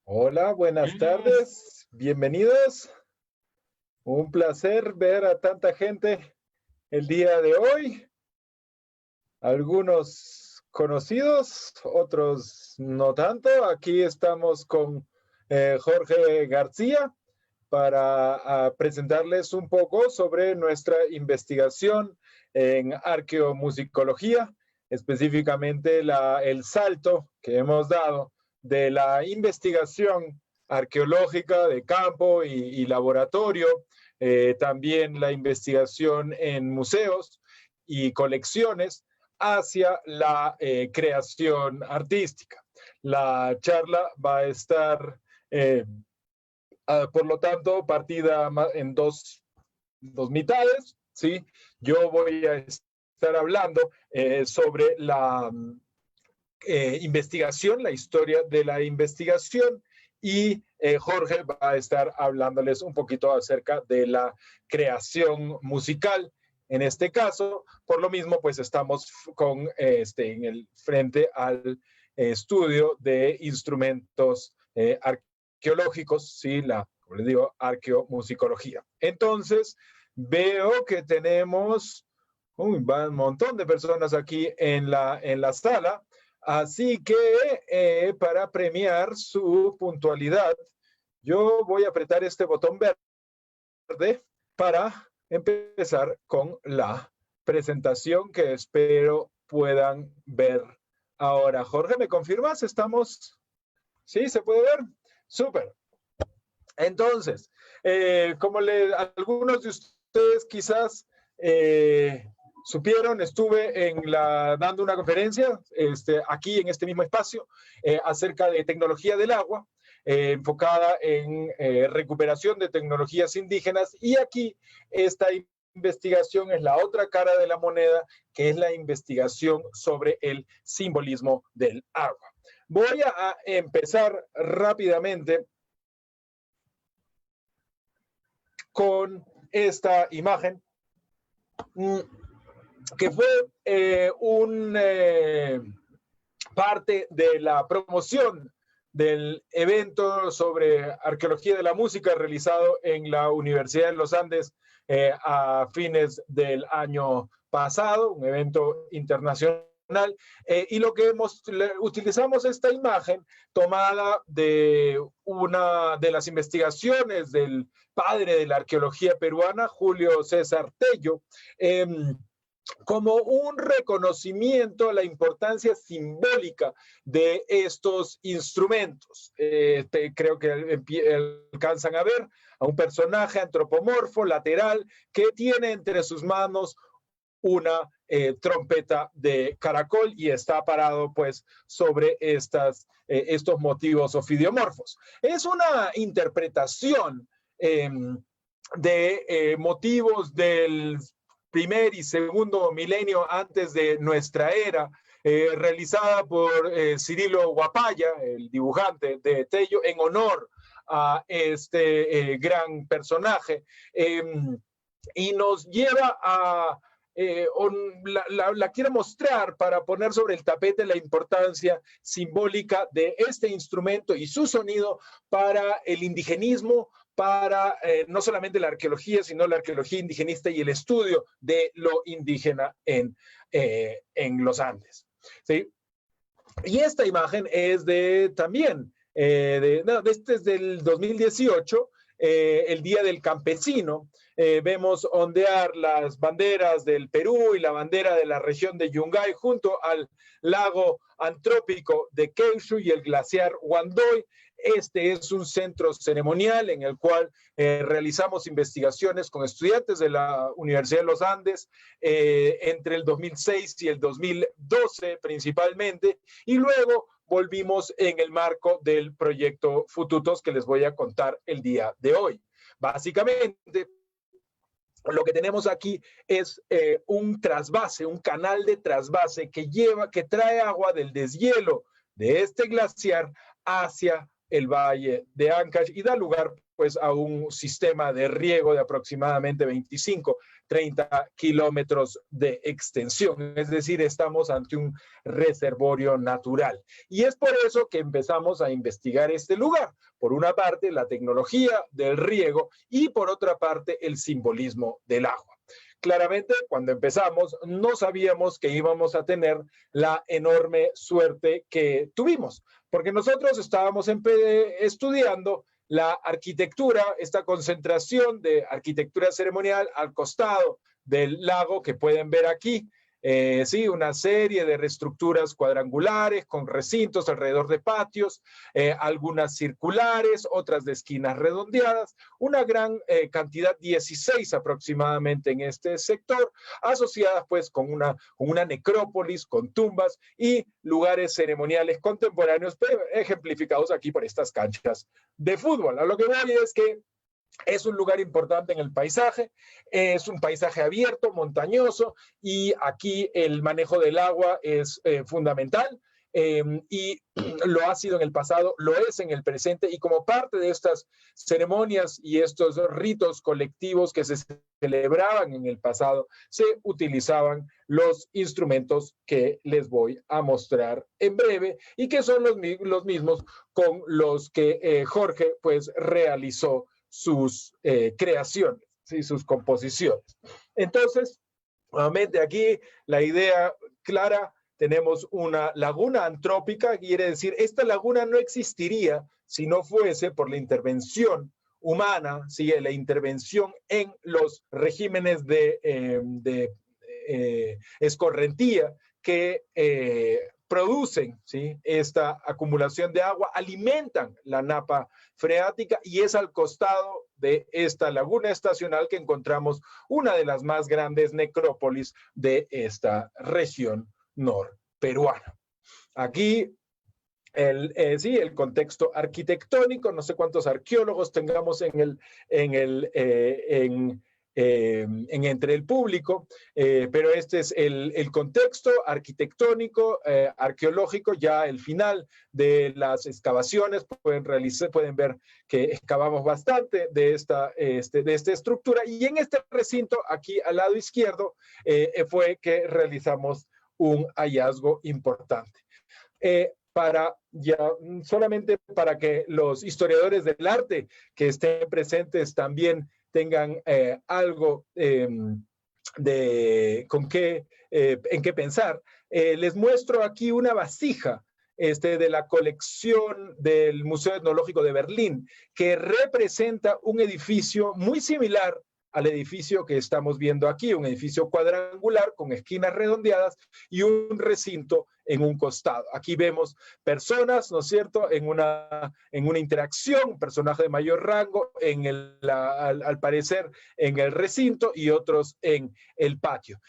Hola, buenas tardes, bienvenidos. Un placer ver a tanta gente el día de hoy. Algunos conocidos, otros no tanto. Aquí estamos con Jorge García para presentarles un poco sobre nuestra investigación en arqueomusicología, específicamente el salto que hemos dado de la investigación arqueológica de campo y laboratorio, también la investigación en museos y colecciones hacia la creación artística. La charla va a estar por lo tanto, partida en dos mitades, ¿sí? Yo voy a estar hablando sobre la investigación, la historia de la investigación, y Jorge va a estar hablándoles un poquito acerca de la creación musical. En este caso, por lo mismo, pues estamos en el frente al estudio de instrumentos arqueológicos, ¿sí? Como les digo, arqueomusicología. Entonces, veo que tenemos un montón de personas aquí en la sala, así que para premiar su puntualidad, yo voy a apretar este botón verde para empezar con la presentación que espero puedan ver ahora. Jorge, ¿me confirmas? ¿Estamos? ¿Sí? ¿Se puede ver? Súper. Entonces, como algunos de ustedes quizás supieron, estuve dando una conferencia aquí en este mismo espacio acerca de tecnología del agua, enfocada en recuperación de tecnologías indígenas, y aquí esta investigación es la otra cara de la moneda, que es la investigación sobre el simbolismo del agua. Voy a empezar rápidamente con esta imagen, que fue parte de la promoción del evento sobre arqueología de la música realizado en la Universidad de los Andes a fines del año pasado, un evento internacional. Y lo que utilizamos esta imagen tomada de una de las investigaciones del padre de la arqueología peruana, Julio César Tello, como un reconocimiento a la importancia simbólica de estos instrumentos. Creo que alcanzan a ver a un personaje antropomorfo, lateral, que tiene entre sus manos una trompeta de caracol y está parado pues sobre estos motivos ofidiomorfos. Es una interpretación de motivos del primer y segundo milenio antes de nuestra era, realizada por Cirilo Guapaya, el dibujante de Tello, en honor a este gran personaje, y nos lleva a la quiero mostrar para poner sobre el tapete la importancia simbólica de este instrumento y su sonido para el indigenismo, para no solamente la arqueología, sino la arqueología indigenista y el estudio de lo indígena en los Andes. ¿Sí? Y esta imagen es también, este es del 2018, el Día del Campesino. Vemos ondear las banderas del Perú y la bandera de la región de Yungay junto al lago antrópico de Keishu y el glaciar Wandoy. Este es un centro ceremonial en el cual realizamos investigaciones con estudiantes de la Universidad de los Andes entre el 2006 y el 2012 principalmente, y luego volvimos en el marco del proyecto Fututos que les voy a contar el día de hoy. Básicamente, lo que tenemos aquí es un trasvase, un canal de trasvase que trae agua del deshielo de este glaciar hacia el valle de Ancash y da lugar pues a un sistema de riego de aproximadamente 25-30 kilómetros de extensión. Es decir, estamos ante un reservorio natural. Y es por eso que empezamos a investigar este lugar. Por una parte, la tecnología del riego y por otra parte, el simbolismo del agua. Claramente, cuando empezamos, no sabíamos que íbamos a tener la enorme suerte que tuvimos, porque nosotros estábamos estudiando la arquitectura, esta concentración de arquitectura ceremonial al costado del lago que pueden ver aquí. Sí, una serie de reestructuras cuadrangulares con recintos alrededor de patios, algunas circulares, otras de esquinas redondeadas, una gran cantidad, 16 aproximadamente en este sector, asociadas pues con una necrópolis, con tumbas y lugares ceremoniales contemporáneos, ejemplificados aquí por estas canchas de fútbol. A lo que voy es que es un lugar importante en el paisaje, es un paisaje abierto, montañoso, y aquí el manejo del agua es fundamental, y lo ha sido en el pasado, lo es en el presente, y como parte de estas ceremonias y estos ritos colectivos que se celebraban en el pasado, se utilizaban los instrumentos que les voy a mostrar en breve, y que son los mismos con los que Jorge pues realizó sus creaciones, ¿sí? Sus composiciones. Entonces, nuevamente aquí la idea clara, tenemos una laguna antrópica, quiere decir, esta laguna no existiría si no fuese por la intervención humana, ¿sí? La intervención en los regímenes de escorrentía que producen, ¿sí? Esta acumulación de agua, alimentan la napa freática, y es al costado de esta laguna estacional que encontramos una de las más grandes necrópolis de esta región norperuana. Aquí el contexto arquitectónico, no sé cuántos arqueólogos tengamos entre el público, pero este es el contexto arquitectónico, arqueológico. Ya el final de las excavaciones pueden ver que excavamos bastante de esta estructura, y en este recinto aquí al lado izquierdo fue que realizamos un hallazgo importante. Solamente para que los historiadores del arte que estén presentes también tengan algo en qué pensar. Les muestro aquí una vasija de la colección del Museo Etnológico de Berlín, que representa un edificio muy similar al edificio que estamos viendo aquí, un edificio cuadrangular con esquinas redondeadas y un recinto en un costado. Aquí vemos personas, ¿no es cierto?, en una interacción, un personaje de mayor rango al parecer en el recinto y otros en el patio.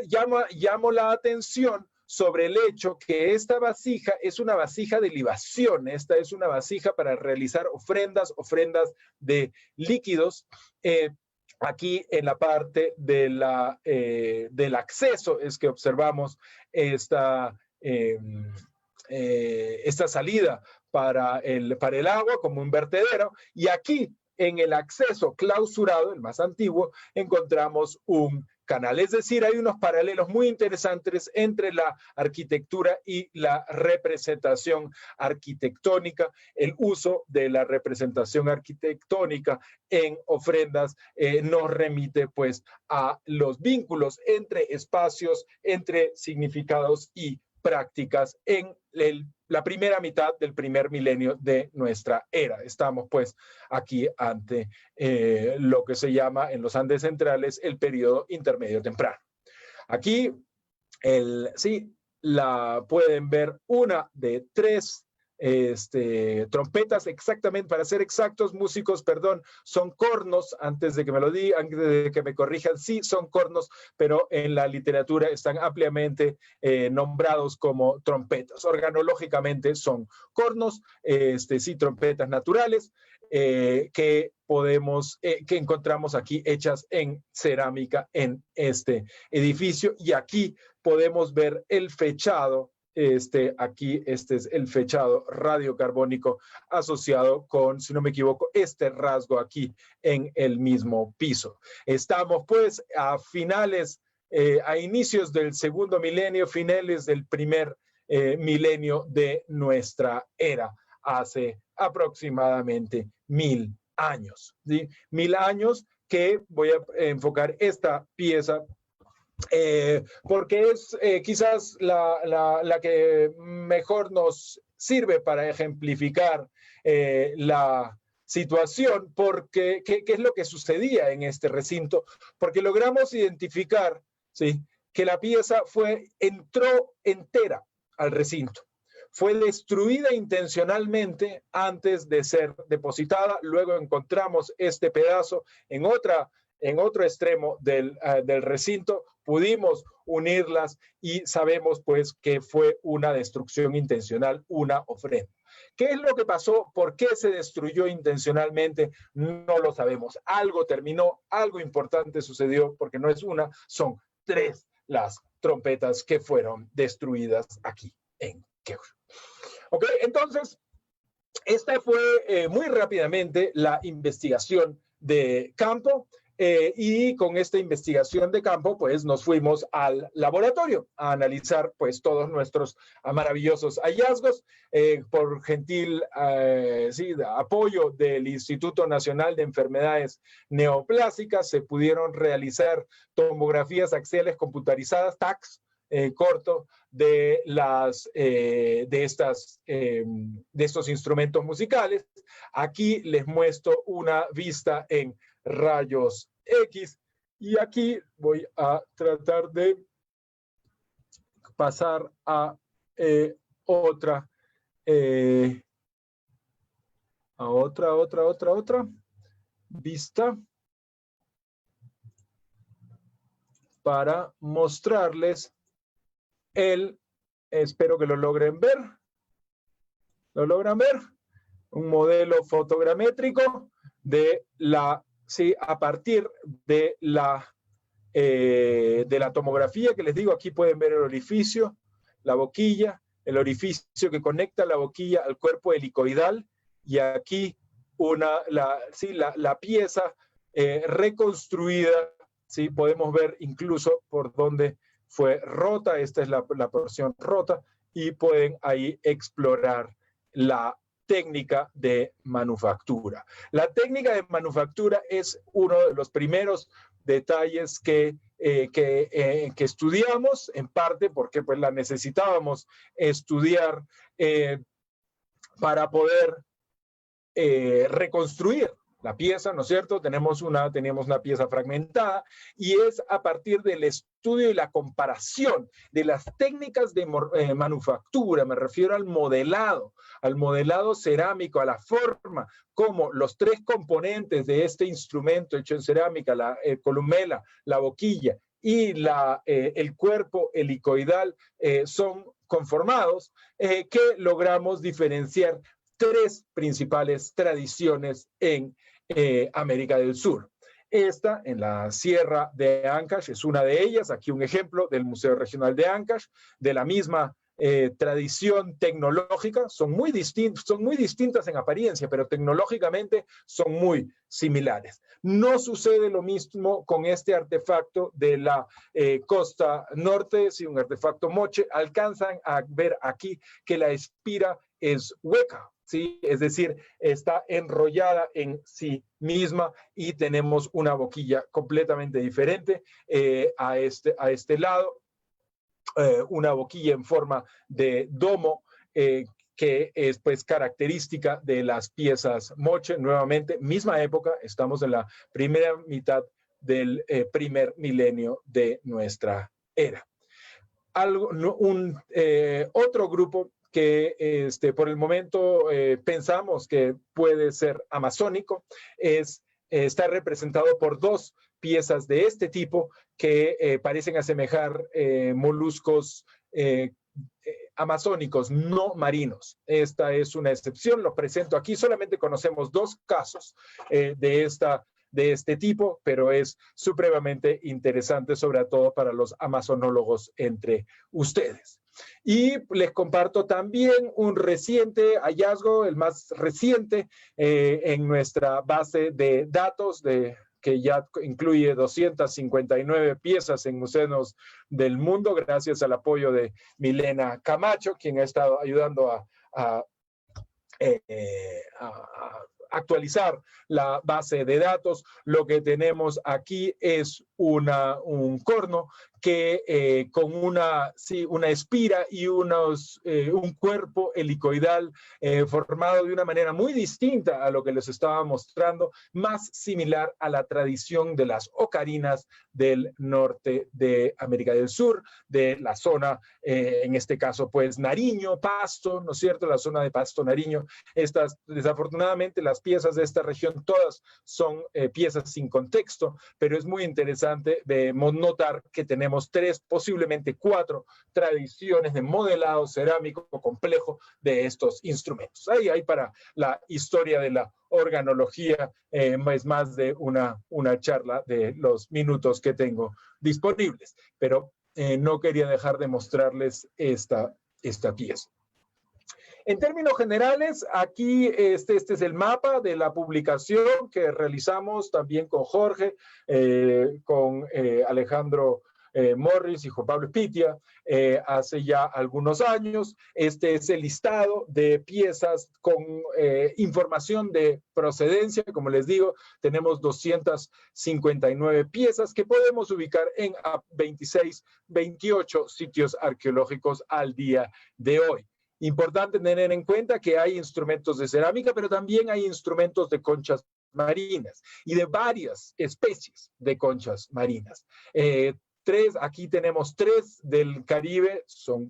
Llamo la atención sobre el hecho que esta vasija es una vasija de libación. Esta es una vasija para realizar ofrendas de líquidos. Aquí en la parte del acceso es que observamos esta salida para el agua como un vertedero, y aquí en el acceso clausurado, el más antiguo, encontramos un canal. Es decir, hay unos paralelos muy interesantes entre la arquitectura y la representación arquitectónica. El uso de la representación arquitectónica en ofrendas nos remite pues a los vínculos entre espacios, entre significados y prácticas en la primera mitad del primer milenio de nuestra era. Estamos pues aquí ante lo que se llama en los Andes centrales el periodo intermedio temprano. Aquí pueden ver una de tres trompetas, exactamente, para ser exactos, músicos, perdón, son cornos, antes de que me lo digan, antes de que me corrijan, sí son cornos, pero en la literatura están ampliamente nombrados como trompetas. Organológicamente son cornos, sí, trompetas naturales, que encontramos aquí hechas en cerámica en este edificio, y aquí podemos ver el fechado aquí este es el fechado radiocarbónico asociado con, si no me equivoco, este rasgo aquí en el mismo piso. Estamos pues a finales, a inicios del segundo milenio, finales del primer milenio de nuestra era, hace aproximadamente 1000 años, ¿sí? 1000 años que voy a enfocar esta pieza porque es quizás la que mejor nos sirve para ejemplificar la situación, porque ¿qué es lo que sucedía en este recinto? Porque logramos identificar, ¿sí?, que la pieza entró entera al recinto. Fue destruida intencionalmente antes de ser depositada. Luego encontramos este pedazo en otro extremo del recinto. Pudimos unirlas y sabemos pues que fue una destrucción intencional, una ofrenda. ¿Qué es lo que pasó? ¿Por qué se destruyó intencionalmente? No lo sabemos. Algo terminó, algo importante sucedió, porque no es una, son 3 las trompetas que fueron destruidas aquí en Keush. Ok, entonces, esta fue muy rápidamente la investigación de campo. Y con esta investigación de campo, pues nos fuimos al laboratorio a analizar pues todos nuestros maravillosos hallazgos. Por gentil apoyo del Instituto Nacional de Enfermedades Neoplásicas, se pudieron realizar tomografías axiales computarizadas, TACs, corto de estos instrumentos musicales. Aquí les muestro una vista en rayos X y aquí voy a tratar de pasar a otra vista para mostrarles espero que lo logren ver. ¿Lo logran ver? Un modelo fotogramétrico de a partir de la tomografía que les digo. Aquí pueden ver el orificio, la boquilla, el orificio que conecta la boquilla al cuerpo helicoidal, y aquí la pieza reconstruida, ¿sí? Podemos ver incluso por dónde fue rota. Esta es la porción rota, y pueden ahí explorar la técnica de manufactura. La técnica de manufactura es uno de los primeros detalles que estudiamos, en parte porque pues la necesitábamos estudiar para poder reconstruir la pieza, ¿no es cierto? Teníamos una pieza fragmentada, y es a partir del estudio y la comparación de las técnicas de manufactura. Me refiero al modelado cerámico, a la forma, como los 3 componentes de este instrumento hecho en cerámica, la columela, la boquilla y el cuerpo helicoidal son conformados, que logramos diferenciar 3 principales tradiciones en América del Sur. Esta, en la Sierra de Ancash, es una de ellas. Aquí un ejemplo del Museo Regional de Ancash, de la misma tradición tecnológica. Son muy distintas en apariencia, pero tecnológicamente son muy similares. No sucede lo mismo con este artefacto de la costa norte, sí, un artefacto moche. Alcanzan a ver aquí que la espira es hueca, ¿sí? Es decir, está enrollada en sí misma, y tenemos una boquilla completamente diferente a este lado, una boquilla en forma de domo, que es pues característica de las piezas moche. Nuevamente, misma época, estamos en la primera mitad del primer milenio de nuestra era. Otro grupo que por el momento pensamos que puede ser amazónico está representado por 2 piezas de este tipo que parecen asemejar moluscos amazónicos, no marinos. Esta es una excepción, lo presento aquí. Solamente conocemos 2 casos de de este tipo, pero es supremamente interesante, sobre todo para los amazonólogos entre ustedes. Y les comparto también un reciente hallazgo, el más reciente, en nuestra base de datos que ya incluye 259 piezas en museos del mundo, gracias al apoyo de Milena Camacho, quien ha estado ayudando a actualizar la base de datos. Lo que tenemos aquí es un corno que con una espira y un cuerpo helicoidal formado de una manera muy distinta a lo que les estaba mostrando, más similar a la tradición de las ocarinas del norte de América del Sur, de la zona, en este caso, pues Nariño, Pasto, ¿no es cierto? La zona de Pasto, Nariño. Desafortunadamente, las piezas de esta región todas son piezas sin contexto, pero es muy interesante notar que tenemos 3, posiblemente 4 tradiciones de modelado cerámico complejo de estos instrumentos. Ahí hay para la historia de la organología, es más de una charla de los minutos que tengo disponibles, pero no quería dejar de mostrarles esta pieza. En términos generales, aquí este es el mapa de la publicación que realizamos también con Jorge, con Alejandro Morris y Juan Pablo Pitia hace ya algunos años. Este es el listado de piezas con información de procedencia. Como les digo, tenemos 259 piezas que podemos ubicar en 26, 28 sitios arqueológicos al día de hoy. Importante tener en cuenta que hay instrumentos de cerámica, pero también hay instrumentos de conchas marinas y de varias especies de conchas marinas. Aquí tenemos 3 del Caribe,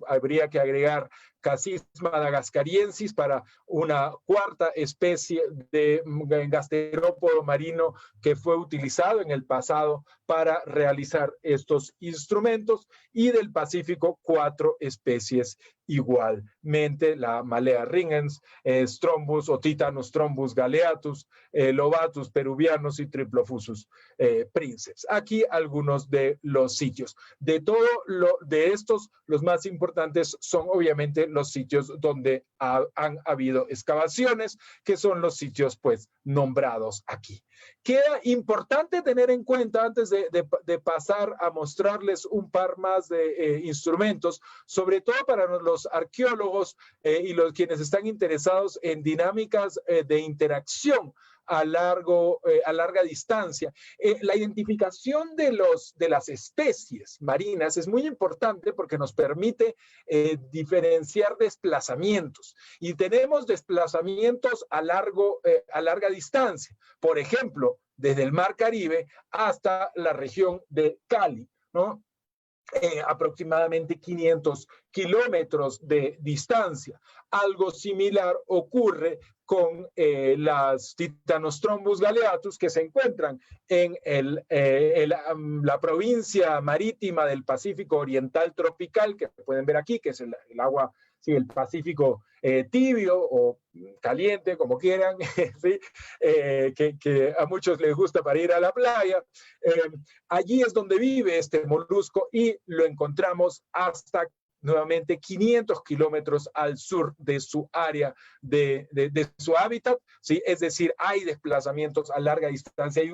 habría que agregar Cassis madagascariensis para una 4ª especie de gasterópodo marino que fue utilizado en el pasado para realizar estos instrumentos, y del Pacífico 4 especies igualmente, la Malea ringens, Strombus o Titanus Strombus galeatus, Lobatus peruvianus y Triplofusus princeps. Aquí algunos de los sitios. De estos, los más importantes son obviamente los sitios donde han habido excavaciones, que son los sitios pues nombrados aquí. Queda importante tener en cuenta, antes de pasar a mostrarles un par más de instrumentos, sobre todo para los arqueólogos y quienes están interesados en dinámicas de interacción a larga distancia. La identificación de las especies marinas es muy importante porque nos permite diferenciar desplazamientos, y tenemos desplazamientos a larga distancia. Por ejemplo, desde el Mar Caribe hasta la región de Cali, ¿no? Aproximadamente 500 kilómetros de distancia. Algo similar ocurre con las Titanostrombus galeatus, que se encuentran en la provincia marítima del Pacífico Oriental Tropical, que pueden ver aquí, que es el agua, sí, el Pacífico tibio o caliente, como quieran, ¿sí? Que a muchos les gusta para ir a la playa. Allí es donde vive este molusco, y lo encontramos hasta nuevamente 500 kilómetros al sur de su área, de su hábitat, ¿sí? Es decir, hay desplazamientos a larga distancia, hay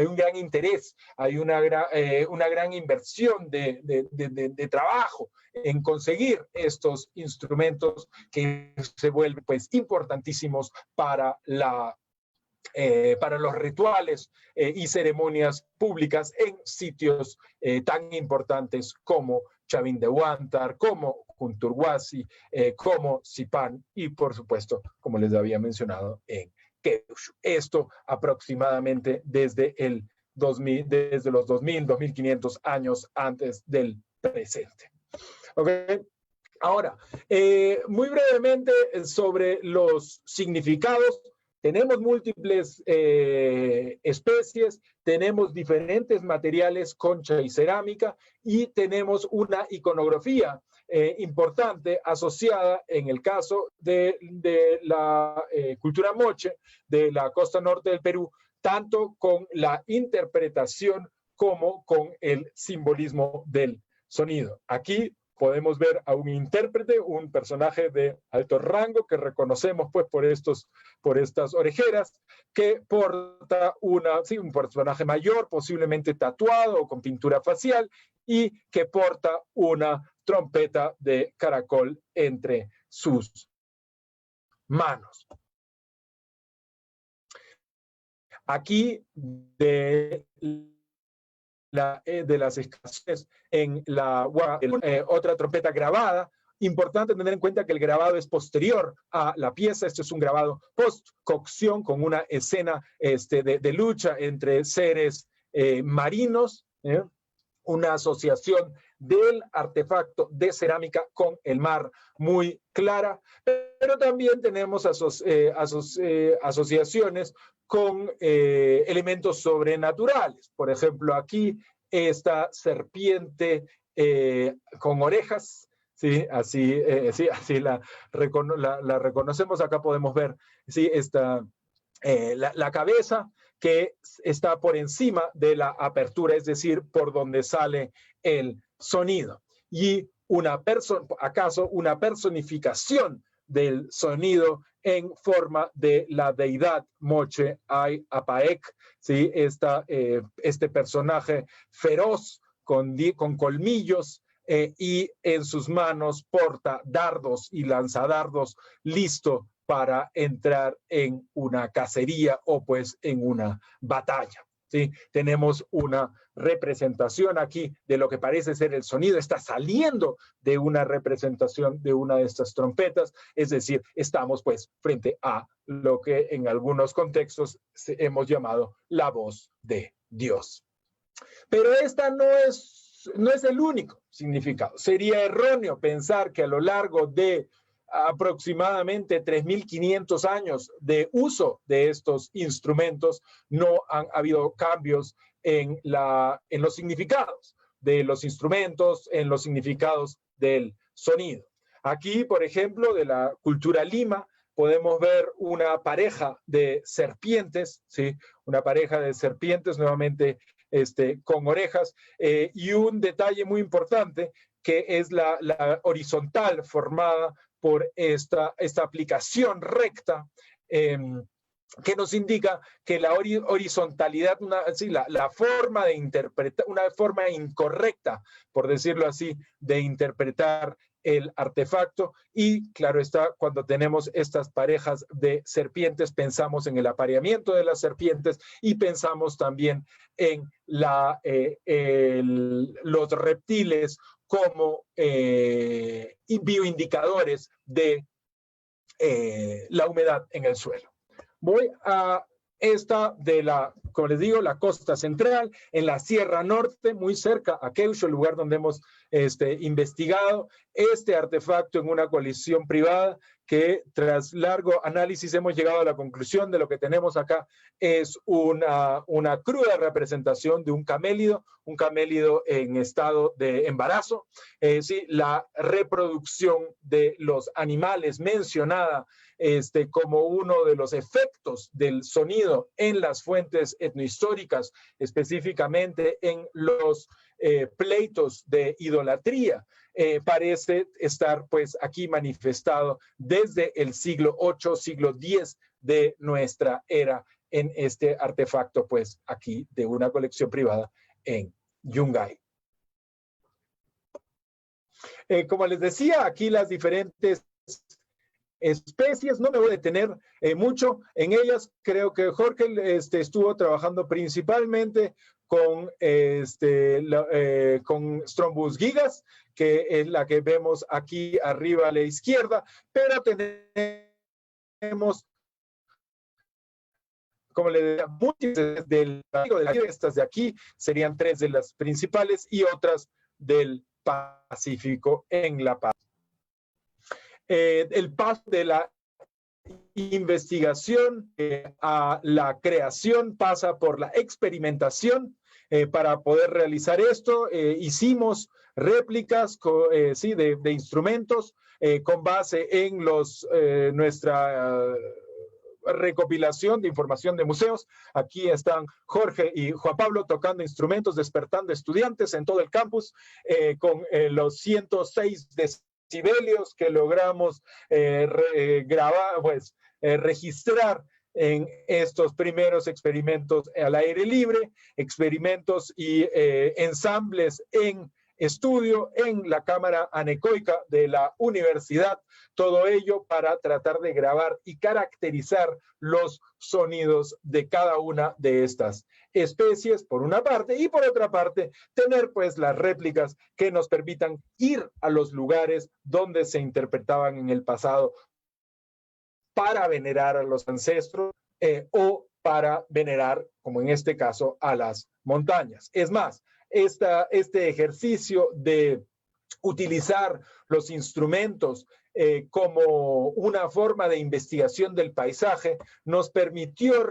un gran interés, hay una gran inversión de trabajo en conseguir estos instrumentos que se vuelven pues importantísimos para los rituales y ceremonias públicas en sitios tan importantes como Chavín de Huántar, como Cunturhuasi, como Zipán y, por supuesto, como les había mencionado, en Queush. Esto aproximadamente desde los 2.500 años antes del presente. ¿Okay? Ahora, muy brevemente sobre los significados. Tenemos múltiples especies, tenemos diferentes materiales, concha y cerámica, y tenemos una iconografía importante asociada, en el caso de la cultura moche de la costa norte del Perú, tanto con la interpretación como con el simbolismo del sonido. Aquí podemos ver a un intérprete, un personaje de alto rango que reconocemos pues por estas orejeras, que porta un personaje mayor, posiblemente tatuado o con pintura facial, y que porta una trompeta de caracol entre sus manos. Aquí de las escasez en la otra trompeta grabada. Importante tener en cuenta que el grabado es posterior a la pieza. Este es un grabado post-cocción con una escena de lucha entre seres marinos, una asociación del artefacto de cerámica con el mar muy clara, pero también tenemos asociaciones con elementos sobrenaturales. Por ejemplo, aquí esta serpiente con orejas, ¿sí? Así la reconocemos. Acá podemos ver, ¿sí? La cabeza que está por encima de la apertura, es decir, por donde sale el sonido. Y acaso una personificación del sonido en forma de la deidad Moche Ay Apaek, ¿sí? Este personaje feroz con colmillos, y en sus manos porta dardos y lanzadardos, listo para entrar en una cacería o pues en una batalla. ¿Sí? Tenemos una representación aquí de lo que parece ser el sonido. Está saliendo de una representación de una de estas trompetas, es decir, estamos pues frente a lo que en algunos contextos hemos llamado la voz de Dios. Pero esta no es el único significado. Sería erróneo pensar que a lo largo de aproximadamente 3.500 años de uso de estos instrumentos no han habido cambios en los significados de los instrumentos, en los significados del sonido. Aquí, por ejemplo, de la cultura Lima, podemos ver una pareja de serpientes, ¿sí? Una pareja de serpientes nuevamente con orejas, y un detalle muy importante que es la horizontal formada por esta aplicación recta, que nos indica que la horizontalidad, la forma de interpretar, una forma incorrecta, por decirlo así, de interpretar el artefacto. Y claro está, cuando tenemos estas parejas de serpientes, pensamos en el apareamiento de las serpientes y pensamos también en los reptiles como bioindicadores de la humedad en el suelo. Voy a como les digo, la costa central, en la Sierra Norte, muy cerca a Queucho, el lugar donde hemos investigado este artefacto en una colección privada, que tras largo análisis hemos llegado a la conclusión de lo que tenemos acá es una cruda representación de un camélido en estado de embarazo. Sí, la reproducción de los animales mencionada como uno de los efectos del sonido en las fuentes etnohistóricas, específicamente en los pleitos de idolatría, parece estar pues aquí manifestado desde el siglo VIII, siglo X de nuestra era, en este artefacto pues aquí de una colección privada en Yungay. Como les decía, aquí las diferentes especies, no me voy a detener mucho en ellas. Creo que Jorge estuvo trabajando principalmente con Strombus gigas, que es la que vemos aquí arriba a la izquierda, pero tenemos, como le decía, múltiples estas de aquí, serían 3 de las principales y otras del Pacífico en La Paz. El paso de la investigación a la creación pasa por la experimentación. Para poder realizar esto, hicimos réplicas de instrumentos con base en recopilación de información de museos. Aquí están Jorge y Juan Pablo tocando instrumentos, despertando estudiantes en todo el campus, con los 106 decibelios que logramos grabar, pues, registrar en estos primeros experimentos al aire libre, experimentos y ensambles en estudio en la cámara anecoica de la universidad, todo ello para tratar de grabar y caracterizar los sonidos de cada una de estas especies, por una parte, y por otra parte, tener pues las réplicas que nos permitan ir a los lugares donde se interpretaban en el pasado para venerar a los ancestros o para venerar, como en este caso, a las montañas. Es más, este ejercicio de utilizar los instrumentos como una forma de investigación del paisaje nos permitió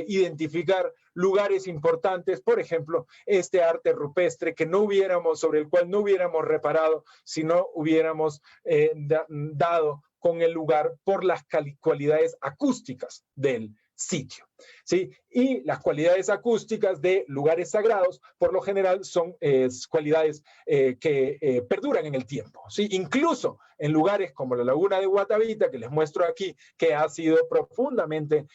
identificar lugares importantes, por ejemplo, este arte rupestre sobre el cual no hubiéramos reparado si no hubiéramos dado con el lugar por las cualidades acústicas del sitio, ¿sí? Y las cualidades acústicas de lugares sagrados, por lo general, son cualidades que perduran en el tiempo, ¿sí? Incluso en lugares como la laguna de Guatavita, que les muestro aquí, que ha sido profundamente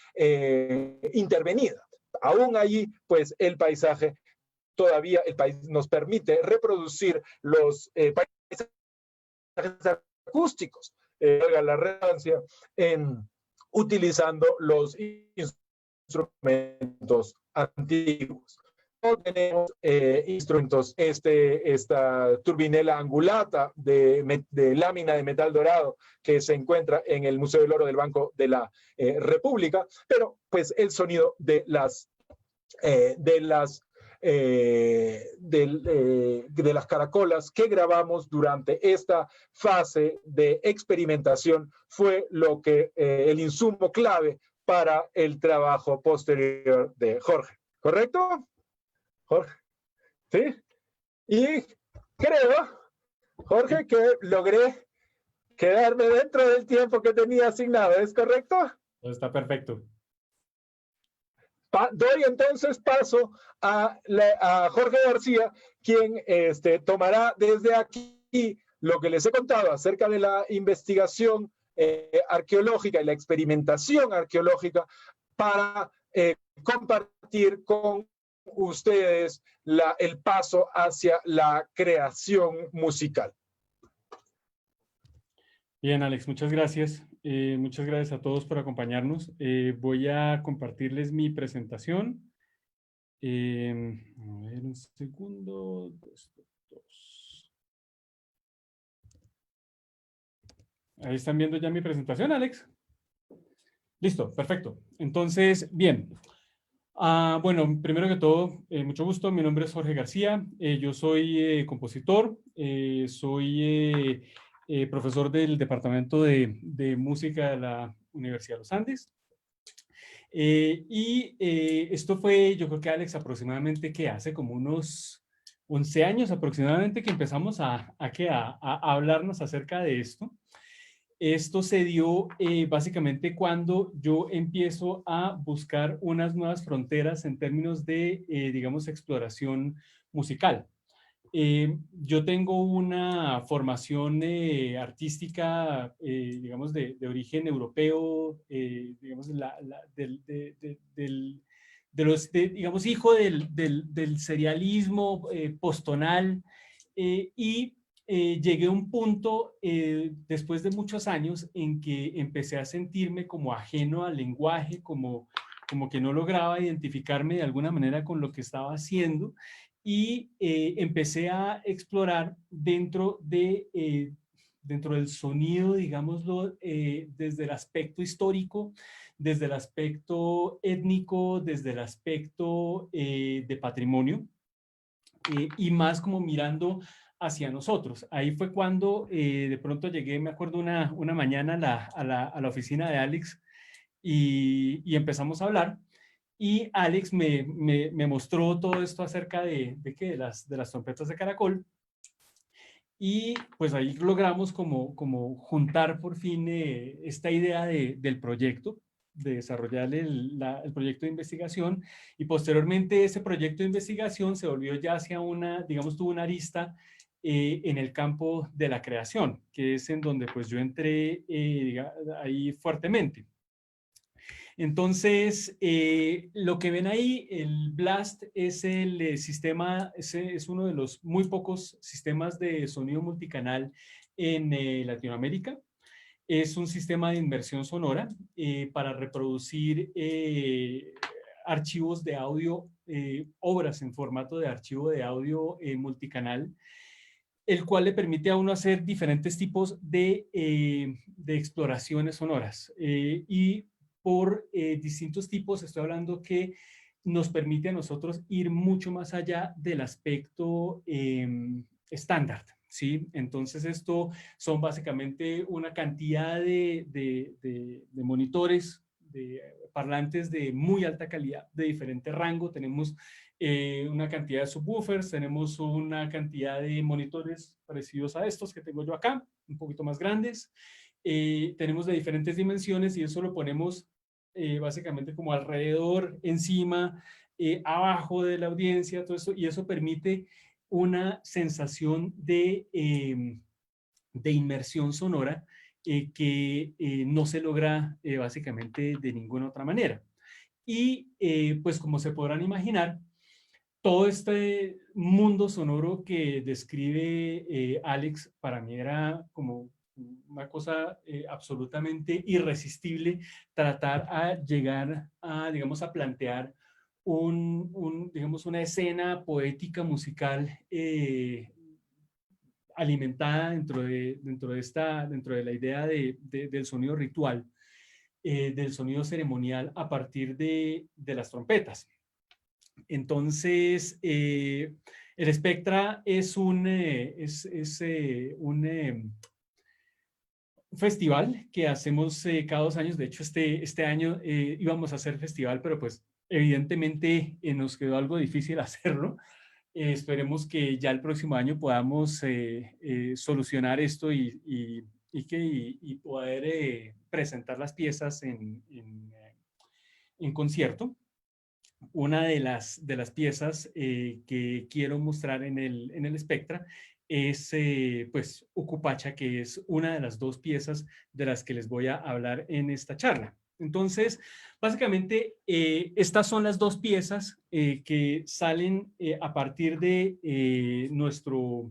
intervenida. Aún allí, pues, el paisaje, todavía el país nos permite reproducir los paisajes acústicos, la redundancia, utilizando los instrumentos antiguos. No tenemos instrumentos, esta turbinela angulata de lámina de metal dorado que se encuentra en el Museo del Oro del Banco de la República, pero pues el sonido de las caracolas que grabamos durante esta fase de experimentación fue lo que el insumo clave para el trabajo posterior de Jorge. ¿Correcto? Jorge. ¿Sí? Y creo, Jorge, que logré quedarme dentro del tiempo que tenía asignado. ¿Es correcto? Está perfecto. Doy entonces paso a Jorge García, quien tomará desde aquí lo que les he contado acerca de la investigación arqueológica y la experimentación arqueológica para compartir con ustedes el paso hacia la creación musical. Bien, Alex, muchas gracias. Muchas gracias a todos por acompañarnos. Voy a compartirles mi presentación. A ver, un segundo. Ahí están viendo ya mi presentación, Alex. Listo, perfecto. Entonces, bien. Bueno, primero que todo, mucho gusto. Mi nombre es Jorge García. Yo soy compositor. Soy profesor del Departamento de Música de la Universidad de los Andes. Esto fue, yo creo que Alex, aproximadamente que hace como unos 11 años aproximadamente que empezamos a hablarnos acerca de esto. Esto se dio básicamente cuando yo empiezo a buscar unas nuevas fronteras en términos de, digamos, exploración musical. Yo tengo una formación artística, digamos, de origen europeo, digamos, digamos, hijo del serialismo postonal, y llegué a un punto, después de muchos años, en que empecé a sentirme como ajeno al lenguaje, como que no lograba identificarme de alguna manera con lo que estaba haciendo, y empecé a explorar dentro del sonido, digámoslo, desde el aspecto histórico, desde el aspecto étnico, desde el aspecto de patrimonio, y más como mirando hacia nosotros. Ahí fue cuando de pronto llegué, me acuerdo, una mañana a la oficina de Alex y empezamos a hablar. Y Alex me mostró todo esto acerca de las trompetas de caracol. Y pues ahí logramos como juntar por fin esta idea del proyecto. de desarrollar el proyecto de investigación, y posteriormente ese proyecto de investigación se volvió ya hacia una, digamos, tuvo una arista en el campo de la creación, que es en donde pues yo entré ahí fuertemente. Entonces, lo que ven ahí, el BLAST es el sistema, es uno de los muy pocos sistemas de sonido multicanal en Latinoamérica. Es un sistema de inmersión sonora para reproducir archivos de audio, obras en formato de archivo de audio multicanal, el cual le permite a uno hacer diferentes tipos de exploraciones sonoras. Y por distintos tipos, estoy hablando que nos permite a nosotros ir mucho más allá del aspecto estándar, ¿sí? Entonces esto son básicamente una cantidad de monitores, de parlantes de muy alta calidad, de diferente rango. Tenemos una cantidad de subwoofers, tenemos una cantidad de monitores parecidos a estos que tengo yo acá, un poquito más grandes. Tenemos de diferentes dimensiones y eso lo ponemos básicamente como alrededor, encima, abajo de la audiencia, todo esto, y eso permite una sensación de inmersión sonora que no se logra básicamente de ninguna otra manera. Y pues como se podrán imaginar, todo este mundo sonoro que describe Alex, para mí era como una cosa absolutamente irresistible tratar a llegar a, digamos, a plantear digamos, una escena poética musical alimentada dentro de la idea del sonido ritual, del sonido ceremonial a partir de las trompetas. Entonces, el Spectra es un festival que hacemos cada 2 años. De hecho, este año íbamos a hacer festival, pero pues evidentemente nos quedó algo difícil hacerlo. Esperemos que ya el próximo año podamos solucionar esto y poder presentar las piezas en concierto. Una de las piezas que quiero mostrar en el Spectra es pues Ucupacha, que es una de las 2 piezas de las que les voy a hablar en esta charla. Entonces, básicamente, estas son las 2 piezas que salen a partir de nuestro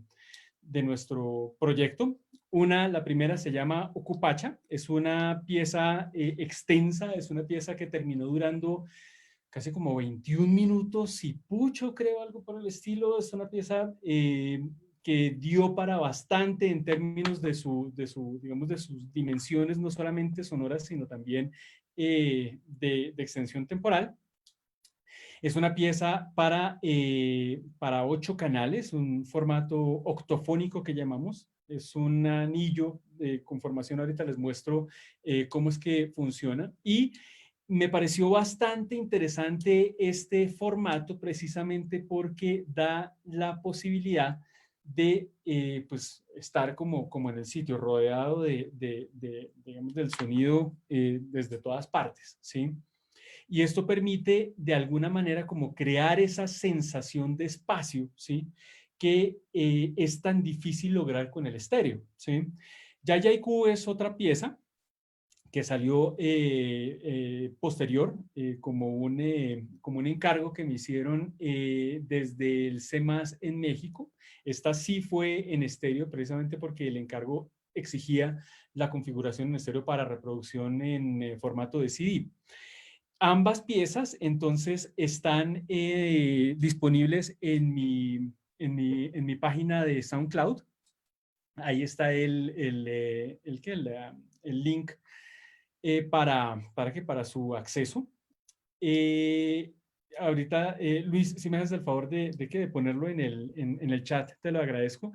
proyecto. La primera se llama Ucupacha, es una pieza extensa, es una pieza que terminó durando casi como 21 minutos y pucho, creo, algo por el estilo. Es una pieza que dio para bastante en términos digamos, de sus dimensiones, no solamente sonoras, sino también de extensión temporal. Es una pieza para 8 canales, un formato octofónico que llamamos. Es un anillo con formación, ahorita les muestro cómo es que funciona. Y me pareció bastante interesante este formato precisamente porque da la posibilidad de pues estar como en el sitio, rodeado digamos, del sonido desde todas partes, ¿sí? Y esto permite de alguna manera como crear esa sensación de espacio, ¿sí? Que es tan difícil lograr con el estéreo, ¿sí? Yayayku es otra pieza que salió posterior como un encargo que me hicieron desde el CEMAS en México. Esta sí fue en estéreo precisamente porque el encargo exigía la configuración en estéreo para reproducción en formato de CD. Ambas piezas entonces están disponibles en mi página de SoundCloud. Ahí está el link para su acceso. Ahorita, Luis, si me haces el favor de ponerlo en el chat, te lo agradezco.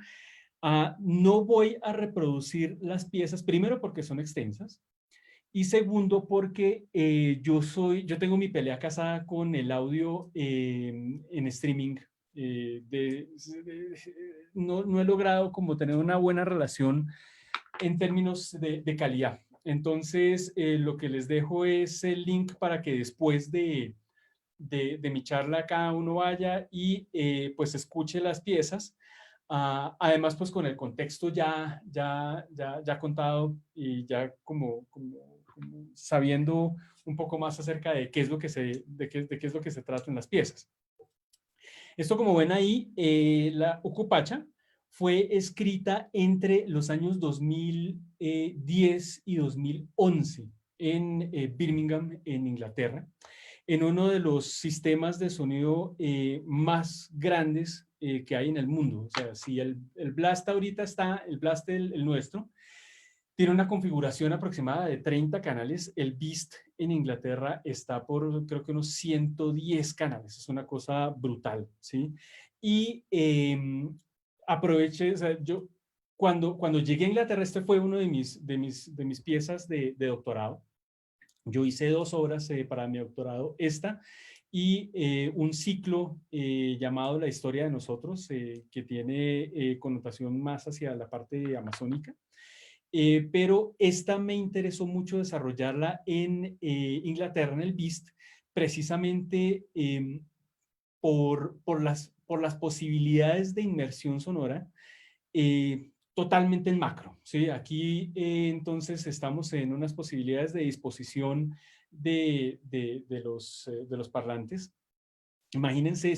No voy a reproducir las piezas, primero porque son extensas, y segundo porque yo tengo mi pelea casada con el audio en streaming. No he logrado como tener una buena relación en términos de calidad. Entonces, lo que les dejo es el link para que después de mi charla cada uno vaya y pues escuche las piezas. Además, pues con el contexto ya contado y ya como sabiendo un poco más acerca de qué es lo que de qué es lo que se trata en las piezas. Esto, como ven ahí, la Ucupacha fue escrita entre los años 2010 y 2011 en Birmingham, en Inglaterra, en uno de los sistemas de sonido más grandes que hay en el mundo. O sea, si el Blast ahorita está, el Blast el nuestro, tiene una configuración aproximada de 30 canales. El Beast en Inglaterra está por, creo que unos 110 canales. Es una cosa brutal, ¿sí? Y aproveché, o sea, yo cuando llegué a Inglaterra, este fue uno de mis piezas de doctorado. Yo hice 2 obras para mi doctorado, esta y un ciclo llamado La historia de nosotros, que tiene connotación más hacia la parte amazónica. Pero esta me interesó mucho desarrollarla en Inglaterra, en el Beast, precisamente por las posibilidades de inmersión sonora totalmente en macro, ¿sí? Aquí entonces estamos en unas posibilidades de disposición de los parlantes. Imagínense,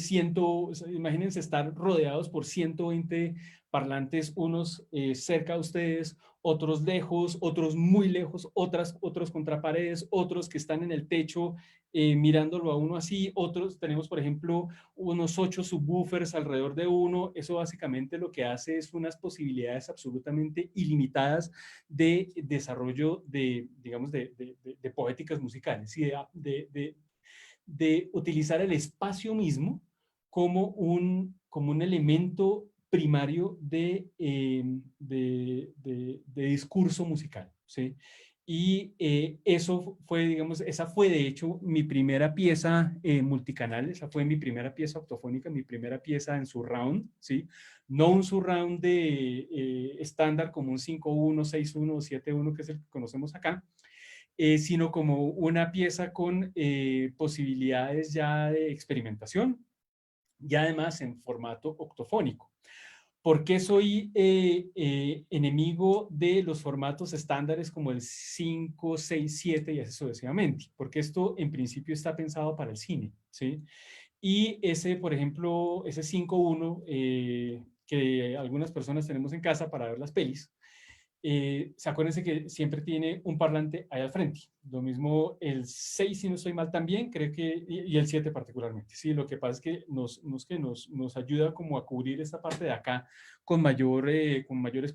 imagínense estar rodeados por 120 parlantes, unos cerca de ustedes, otros lejos, otros muy lejos, otros contra paredes, otros que están en el techo mirándolo a uno así, otros tenemos, por ejemplo, unos 8 subwoofers alrededor de uno. Eso básicamente lo que hace es unas posibilidades absolutamente ilimitadas de desarrollo de, digamos, de poéticas musicales y de utilizar el espacio mismo como un elemento primario de discurso musical, ¿sí? Y eso fue, digamos, esa fue de hecho mi primera pieza multicanal, esa fue mi primera pieza octofónica, mi primera pieza en surround, ¿sí? No un surround de estándar como un 5.1, 6.1 o 7.1, que es el que conocemos acá, sino como una pieza con posibilidades ya de experimentación y además en formato octofónico. ¿Por qué soy enemigo de los formatos estándares como el 5, 6, 7 y así sucesivamente? Porque esto en principio está pensado para el cine, ¿sí? Y ese, por ejemplo, ese 5.1 que algunas personas tenemos en casa para ver las pelis, acuérdense que siempre tiene un parlante ahí al frente. Lo mismo el 6, si no estoy mal también, creo que, y el 7 particularmente. Sí, lo que pasa es que nos ayuda como a cubrir esta parte de acá con mayores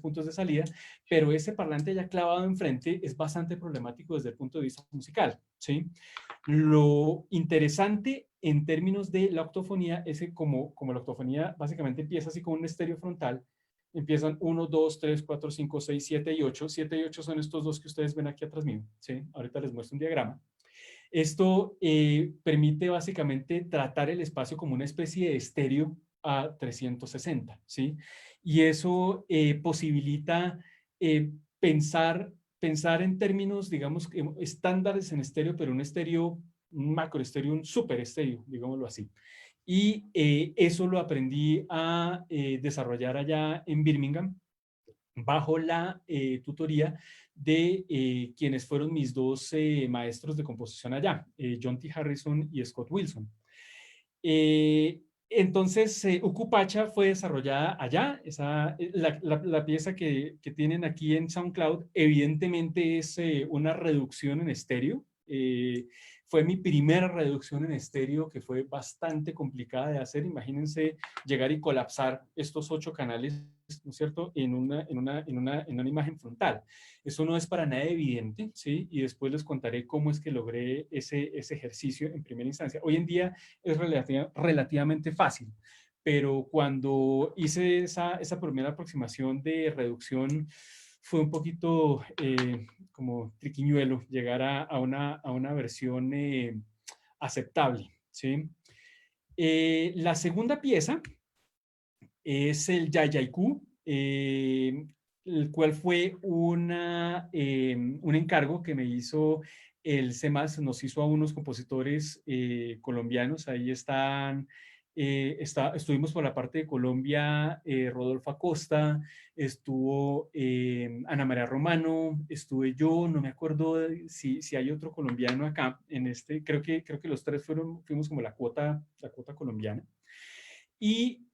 puntos de salida, pero ese parlante ya clavado enfrente es bastante problemático desde el punto de vista musical, ¿sí? Lo interesante en términos de la octofonía es que como la octofonía básicamente empieza así con un estéreo frontal, empiezan 1, 2, 3, 4, 5, 6, 7 y 8. 7 y 8 son estos dos que ustedes ven aquí atrás mío, ¿sí? Ahorita les muestro un diagrama. Esto permite básicamente tratar el espacio como una especie de estéreo a 360, ¿sí? Y eso posibilita pensar en términos, digamos, estándares en estéreo, pero un estéreo, un macro estéreo, un super estéreo, digámoslo así. Y eso lo aprendí a desarrollar allá en Birmingham bajo la tutoría de quienes fueron mis 2 maestros de composición allá, John T. Harrison y Scott Wilson. Entonces, Ucupacha fue desarrollada allá. La pieza que tienen aquí en SoundCloud evidentemente es una reducción en estéreo. Fue mi primera reducción en estéreo, que fue bastante complicada de hacer. Imagínense llegar y colapsar estos 8 canales, ¿no es cierto?, en una imagen frontal. Eso no es para nada evidente, ¿sí? Y después les contaré cómo es que logré ese ejercicio en primera instancia. Hoy en día es relativamente fácil, pero cuando hice esa primera aproximación de reducción, fue un poquito como triquiñuelo llegar a una versión aceptable, ¿sí? La segunda pieza es el Yayaycú. el cual fue un encargo que me hizo el CEMAS, nos hizo a unos compositores colombianos. Ahí estuvimos por la parte de Colombia, Rodolfo Acosta, estuvo Ana María Romano, estuve yo, no me acuerdo si hay otro colombiano acá en este, creo que los tres fuimos como la cuota colombiana. Y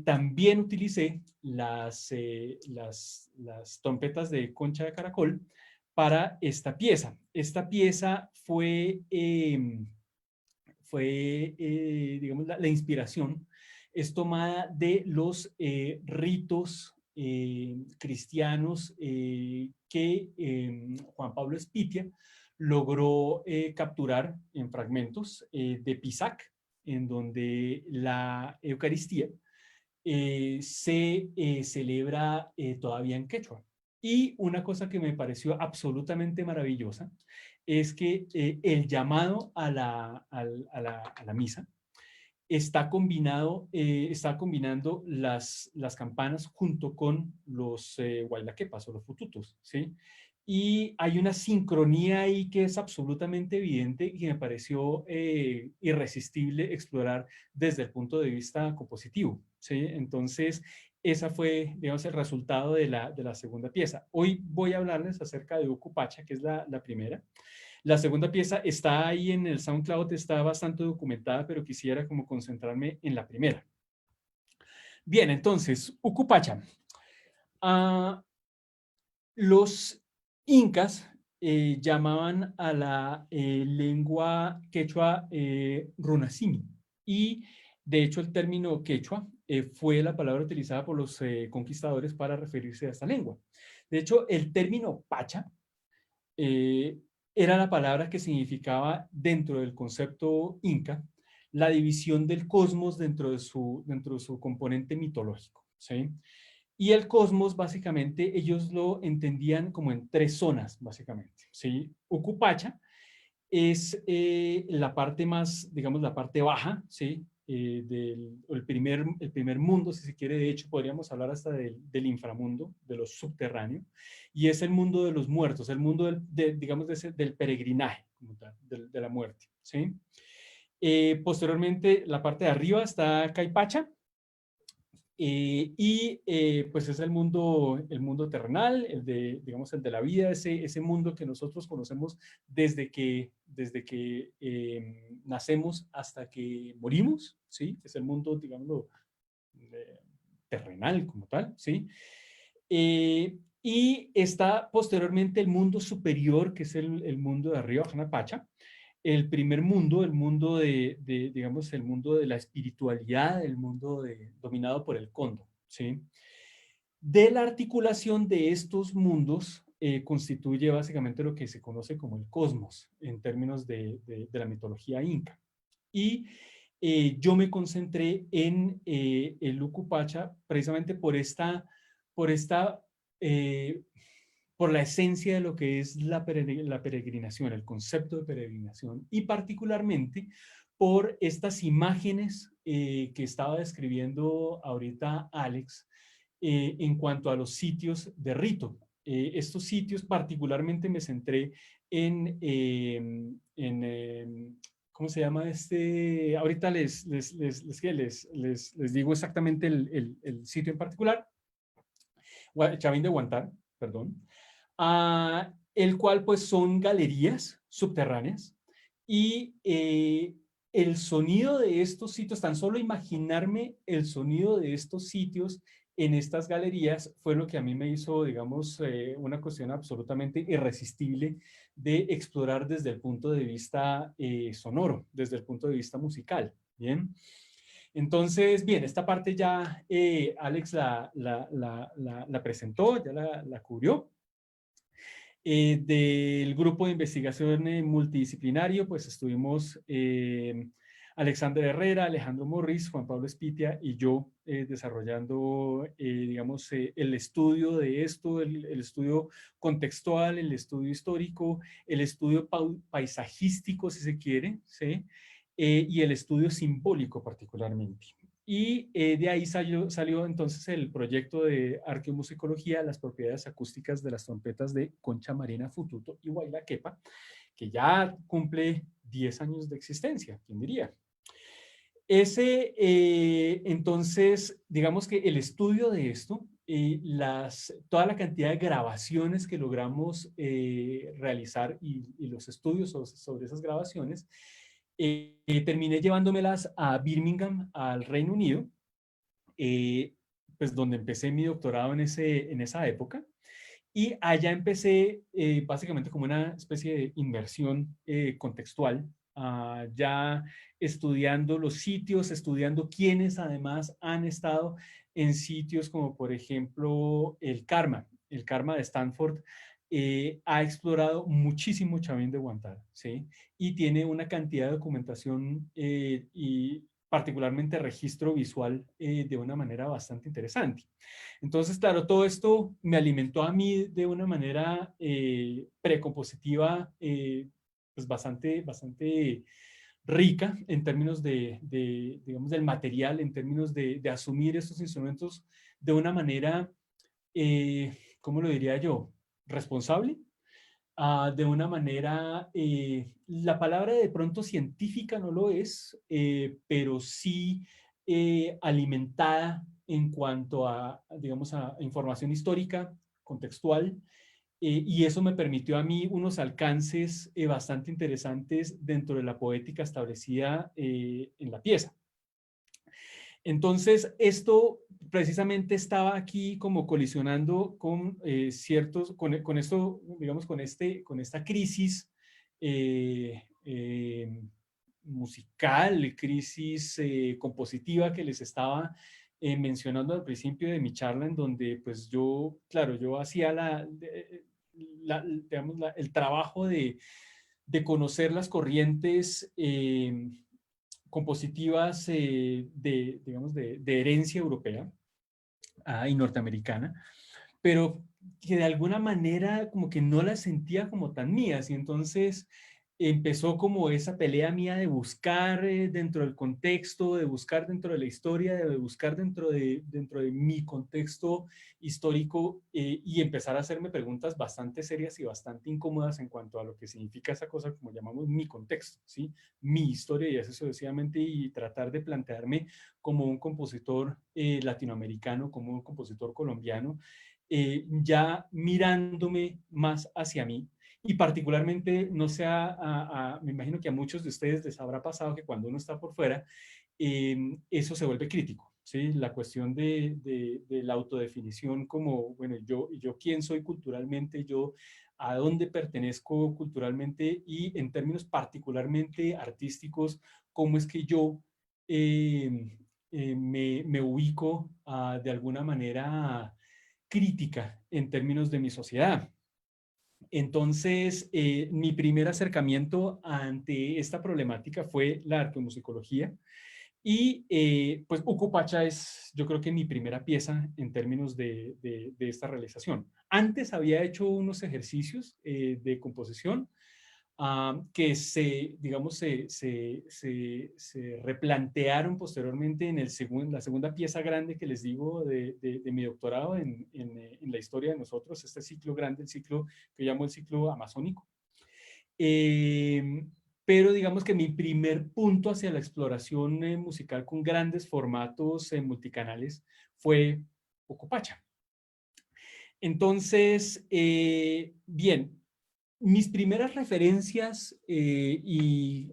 también utilicé las trompetas de concha de caracol para esta pieza. Esta pieza fue, digamos, la inspiración es tomada de los ritos cristianos que Juan Pablo Espitia logró capturar en fragmentos de Pisac, en donde la Eucaristía se celebra todavía en quechua. Y una cosa que me pareció absolutamente maravillosa es que el llamado a la misa está combinando las campanas junto con los guaylaquepas o los fututos, ¿sí? Y hay una sincronía ahí que es absolutamente evidente y que me pareció irresistible explorar desde el punto de vista compositivo, ¿sí? Entonces, esa fue, digamos, el resultado de la segunda pieza. Hoy voy a hablarles acerca de Ucupacha, que es la primera. La segunda pieza está ahí en el SoundCloud, está bastante documentada, pero quisiera como concentrarme en la primera. Bien, entonces, Ucupacha. Los incas llamaban a la lengua quechua runasimi, y de hecho el término quechua fue la palabra utilizada por los conquistadores para referirse a esta lengua. De hecho, el término pacha era la palabra que significaba dentro del concepto inca la división del cosmos dentro de su componente mitológico, ¿sí? Y el cosmos, básicamente, ellos lo entendían como en tres zonas, básicamente, ¿sí? Ucupacha es la parte más, digamos, la parte baja, ¿sí? El primer mundo, si se quiere. De hecho, podríamos hablar hasta del inframundo, de lo subterráneo, y es el mundo de los muertos, el mundo digamos, del peregrinaje, como tal, de la muerte, ¿sí? Posteriormente, la parte de arriba está Caipacha, pues es el mundo terrenal, digamos, el de la vida, ese mundo que nosotros conocemos desde que nacemos hasta que morimos, ¿sí? Es el mundo, digamos, terrenal como tal, ¿sí? Y está posteriormente el mundo superior, que es el mundo de arriba, Janapacha, el primer mundo, el mundo digamos, el mundo de la espiritualidad, el mundo dominado por el cóndor, ¿sí? De la articulación de estos mundos constituye básicamente lo que se conoce como el cosmos, en términos de la mitología inca. Y yo me concentré en el Ucupacha precisamente por la esencia de lo que es la peregrinación, el concepto de peregrinación, y particularmente por estas imágenes que estaba describiendo ahorita Alex en cuanto a los sitios de rito. Estos sitios particularmente me centré ¿cómo se llama este? Ahorita les digo exactamente el sitio en particular. Chavín de Huantar, perdón. El cual pues son galerías subterráneas, y el sonido de estos sitios, tan solo imaginarme el sonido de estos sitios en estas galerías fue lo que a mí me hizo, digamos, una cuestión absolutamente irresistible de explorar desde el punto de vista sonoro, desde el punto de vista musical, ¿bien? Entonces, bien, esta parte ya Alex la presentó, ya la cubrió. Del grupo de investigación multidisciplinario, pues estuvimos Alexander Herrera, Alejandro Morris, Juan Pablo Espitia y yo desarrollando, digamos, el estudio de esto, el estudio contextual, el estudio histórico, el estudio paisajístico, si se quiere, ¿sí? Y el estudio simbólico particularmente. Y de ahí salió entonces el proyecto de arqueomusicología, las propiedades acústicas de las trompetas de Concha Marina, Fututo y Huayla Quepa, que ya cumple 10 años de existencia, ¿quién diría? Entonces, digamos que el estudio de esto, toda la cantidad de grabaciones que logramos realizar y los estudios sobre esas grabaciones, terminé llevándomelas a Birmingham, al Reino Unido, pues donde empecé mi doctorado en esa época. Y allá empecé básicamente como una especie de inmersión contextual, ya estudiando los sitios, estudiando quienes además han estado en sitios como por ejemplo el Karma de Stanford. Ha explorado muchísimo Chavín de Huantar, ¿sí? Y tiene una cantidad de documentación y particularmente registro visual de una manera bastante interesante. Entonces, claro, todo esto me alimentó a mí de una manera precompositiva, pues bastante rica en términos digamos, del material, en términos de asumir estos instrumentos de una manera, ¿cómo lo diría yo? Responsable, de una manera, la palabra de pronto científica no lo es, pero sí alimentada en cuanto a, digamos, a información histórica, contextual, y eso me permitió a mí unos alcances bastante interesantes dentro de la poética establecida en la pieza. Entonces, esto precisamente estaba aquí como colisionando con con esto, digamos, con esta crisis musical, crisis compositiva que les estaba mencionando al principio de mi charla, en donde pues yo, claro, yo hacía digamos, el trabajo de conocer las corrientes compositivas digamos, de herencia europea y norteamericana, pero que de alguna manera como que no las sentía como tan mías, y entonces empezó como esa pelea mía de buscar dentro del contexto, de buscar dentro de la historia, de buscar dentro de mi contexto histórico, y empezar a hacerme preguntas bastante serias y bastante incómodas en cuanto a lo que significa esa cosa como llamamos mi contexto, ¿sí? Mi historia, y así sucesivamente, y tratar de plantearme como un compositor latinoamericano, como un compositor colombiano, ya mirándome más hacia mí. Y particularmente, no sé, me imagino que a muchos de ustedes les habrá pasado que cuando uno está por fuera, eso se vuelve crítico, ¿sí? La cuestión de la autodefinición como, bueno, yo quién soy culturalmente, yo a dónde pertenezco culturalmente, y en términos particularmente artísticos, cómo es que yo me ubico de alguna manera crítica en términos de mi sociedad. Entonces, mi primer acercamiento ante esta problemática fue la arqueomusicología, y pues Ucupacha es, yo creo que mi primera pieza en términos de esta realización. Antes había hecho unos ejercicios de composición que digamos, se replantearon posteriormente en la segunda pieza grande que les digo de mi doctorado en la historia de nosotros, este ciclo grande, el ciclo que llamo el ciclo amazónico. Pero digamos que mi primer punto hacia la exploración musical con grandes formatos multicanales fue Ocopacha. Entonces, bien, mis primeras referencias y,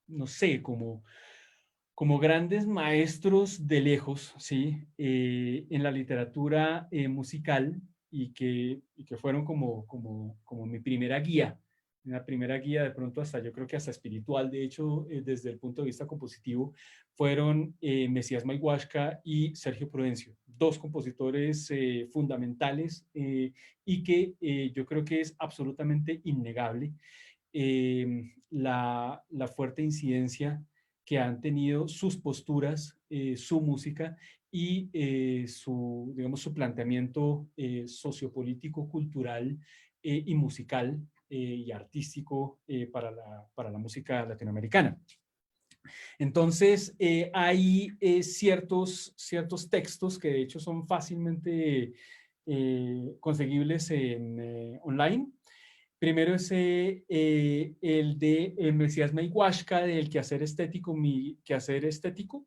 no sé, como grandes maestros de lejos, ¿sí? En la literatura musical, y que fueron como mi primera guía, una primera guía de pronto hasta, yo creo que hasta espiritual, de hecho, desde el punto de vista compositivo, fueron Mesías Mayhuasca y Sergio Prudencio, dos compositores fundamentales, y que yo creo que es absolutamente innegable la fuerte incidencia que han tenido sus posturas, su música y digamos, su planteamiento sociopolítico, cultural y musical y artístico para la música latinoamericana. Entonces, hay ciertos textos que de hecho son fácilmente conseguibles online. Primero es el de Mesías Maihuashka, del quehacer estético, mi quehacer estético.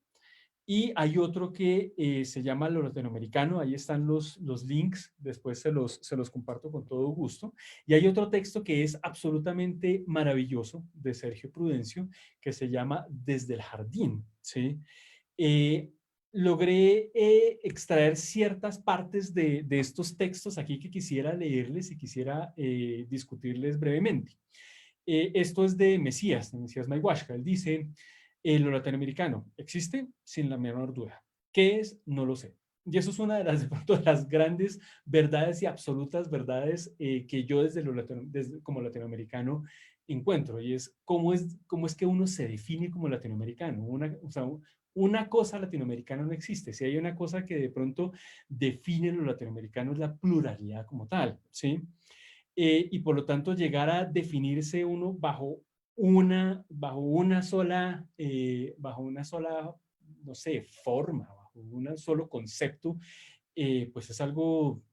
Y hay otro que se llama Lo Latinoamericano, ahí están los links, después se los comparto con todo gusto. Y hay otro texto que es absolutamente maravilloso de Sergio Prudencio, que se llama Desde el Jardín, ¿sí? Logré extraer ciertas partes de estos textos aquí que quisiera leerles y quisiera discutirles brevemente. Esto es de Mesías Maihuashka. Él dice, lo latinoamericano existe sin la menor duda. ¿Qué es? No lo sé. Y eso es una de las, de las grandes verdades y absolutas verdades que yo como latinoamericano encuentro. Y es cómo es que uno se define como latinoamericano. O sea, una cosa latinoamericana no existe. Si hay una cosa que de pronto define lo latinoamericano es la pluralidad como tal, ¿sí? Y por lo tanto llegar a definirse uno bajo una sola, no sé, forma, bajo un solo concepto, pues es algo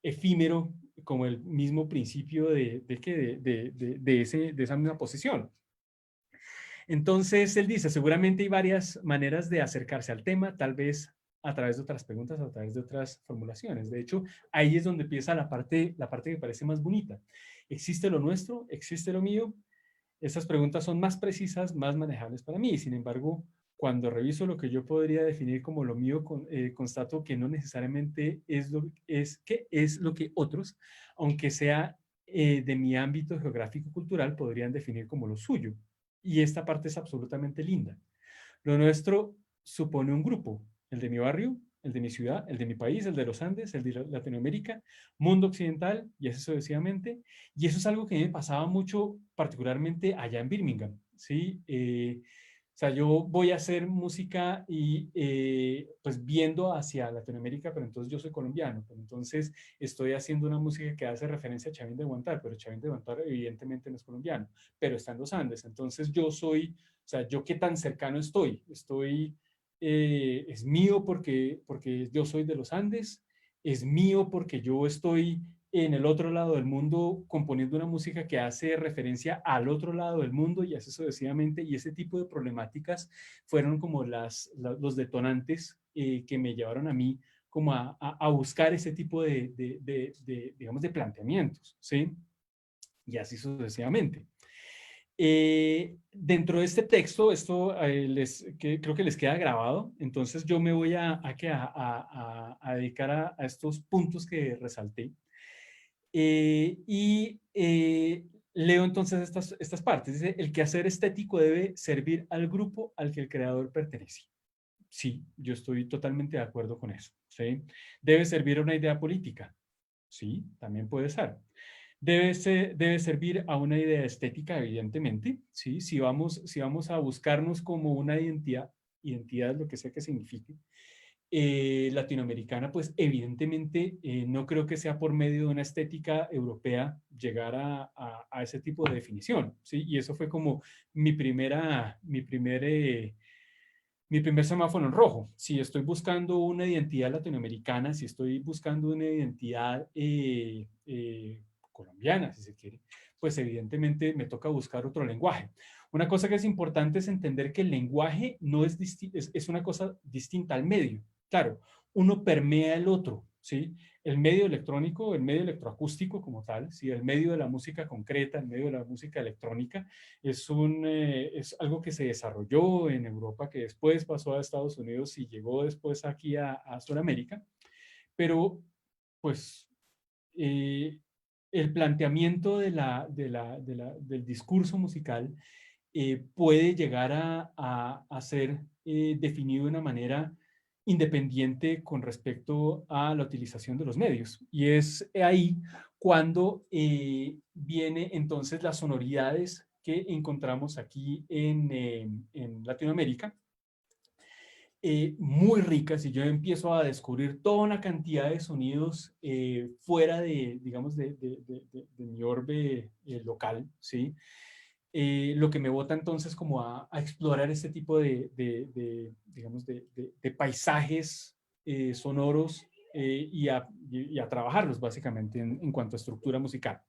efímero como el mismo principio de esa misma posición. Entonces, él dice, seguramente hay varias maneras de acercarse al tema, tal vez a través de otras preguntas, a través de otras formulaciones. De hecho, ahí es donde empieza la parte que parece más bonita. ¿Existe lo nuestro? ¿Existe lo mío? Estas preguntas son más precisas, más manejables para mí. Sin embargo, cuando reviso lo que yo podría definir como lo mío, constato que no necesariamente es lo que otros, aunque sea de mi ámbito geográfico-cultural, podrían definir como lo suyo. Y esta parte es absolutamente linda. Lo nuestro supone un grupo, el de mi barrio, el de mi ciudad, el de mi país, el de los Andes, el de Latinoamérica, mundo occidental, y así sucesivamente. Y eso es algo que me pasaba mucho, particularmente allá en Birmingham, ¿sí? O sea, yo voy a hacer música y pues viendo hacia Latinoamérica, pero entonces yo soy colombiano, pero entonces estoy haciendo una música que hace referencia a Chavín de Huantar, pero Chavín de Huantar evidentemente no es colombiano, pero está en los Andes. Entonces yo soy, o sea, yo qué tan cercano estoy. Es mío porque yo soy de los Andes, es mío porque yo estoy en el otro lado del mundo componiendo una música que hace referencia al otro lado del mundo y así sucesivamente. Y ese tipo de problemáticas fueron como los detonantes que me llevaron a mí como a buscar ese tipo digamos, de planteamientos, ¿sí? Y así sucesivamente. Dentro de este texto, esto creo que les queda grabado, entonces yo me voy a dedicar a estos puntos que resalté. Leo entonces estas partes. Dice, el quehacer estético debe servir al grupo al que el creador pertenece. Sí, yo estoy totalmente de acuerdo con eso. ¿Sí? Debe servir a una idea política. Sí, también puede ser. Debe servir a una idea estética, evidentemente. ¿Sí? Si vamos a buscarnos como una identidad, lo que sea que signifique, latinoamericana, pues evidentemente no creo que sea por medio de una estética europea llegar a ese tipo de definición, ¿sí? Y eso fue como mi primer semáforo en rojo. Si estoy buscando una identidad latinoamericana, si estoy buscando una identidad colombiana, si se quiere, pues evidentemente me toca buscar otro lenguaje. Una cosa que es importante es entender que el lenguaje no es una cosa distinta al medio. Claro, uno permea el otro, ¿sí? El medio electrónico, el medio electroacústico como tal, ¿sí? El medio de la música concreta, el medio de la música electrónica, es algo que se desarrolló en Europa, que después pasó a Estados Unidos y llegó después aquí a Sudamérica, pero pues el planteamiento del discurso musical puede llegar a ser definido de una manera independiente con respecto a la utilización de los medios. Y es ahí cuando viene entonces las sonoridades que encontramos aquí en Latinoamérica, muy ricas, y yo empiezo a descubrir toda una cantidad de sonidos fuera digamos, de mi orbe local, ¿sí? lo que me bota entonces como a explorar este tipo digamos, de paisajes sonoros y a trabajarlos básicamente en cuanto a estructura musical.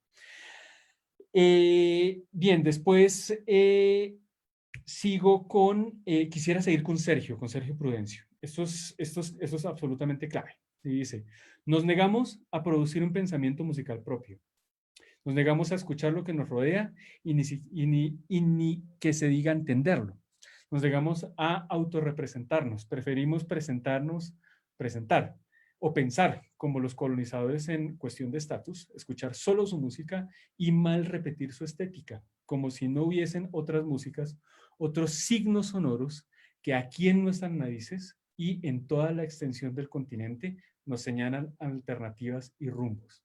Bien, después sigo con, quisiera seguir con Sergio Prudencio. Esto es absolutamente clave. Y dice, nos negamos a producir un pensamiento musical propio. Nos negamos a escuchar lo que nos rodea y ni que se diga entenderlo. Nos negamos a autorrepresentarnos. Preferimos presentar o pensar como los colonizadores en cuestión de estatus, escuchar solo su música y mal repetir su estética, como si no hubiesen otras músicas, otros signos sonoros que aquí en nuestras narices y en toda la extensión del continente nos señalan alternativas y rumbos.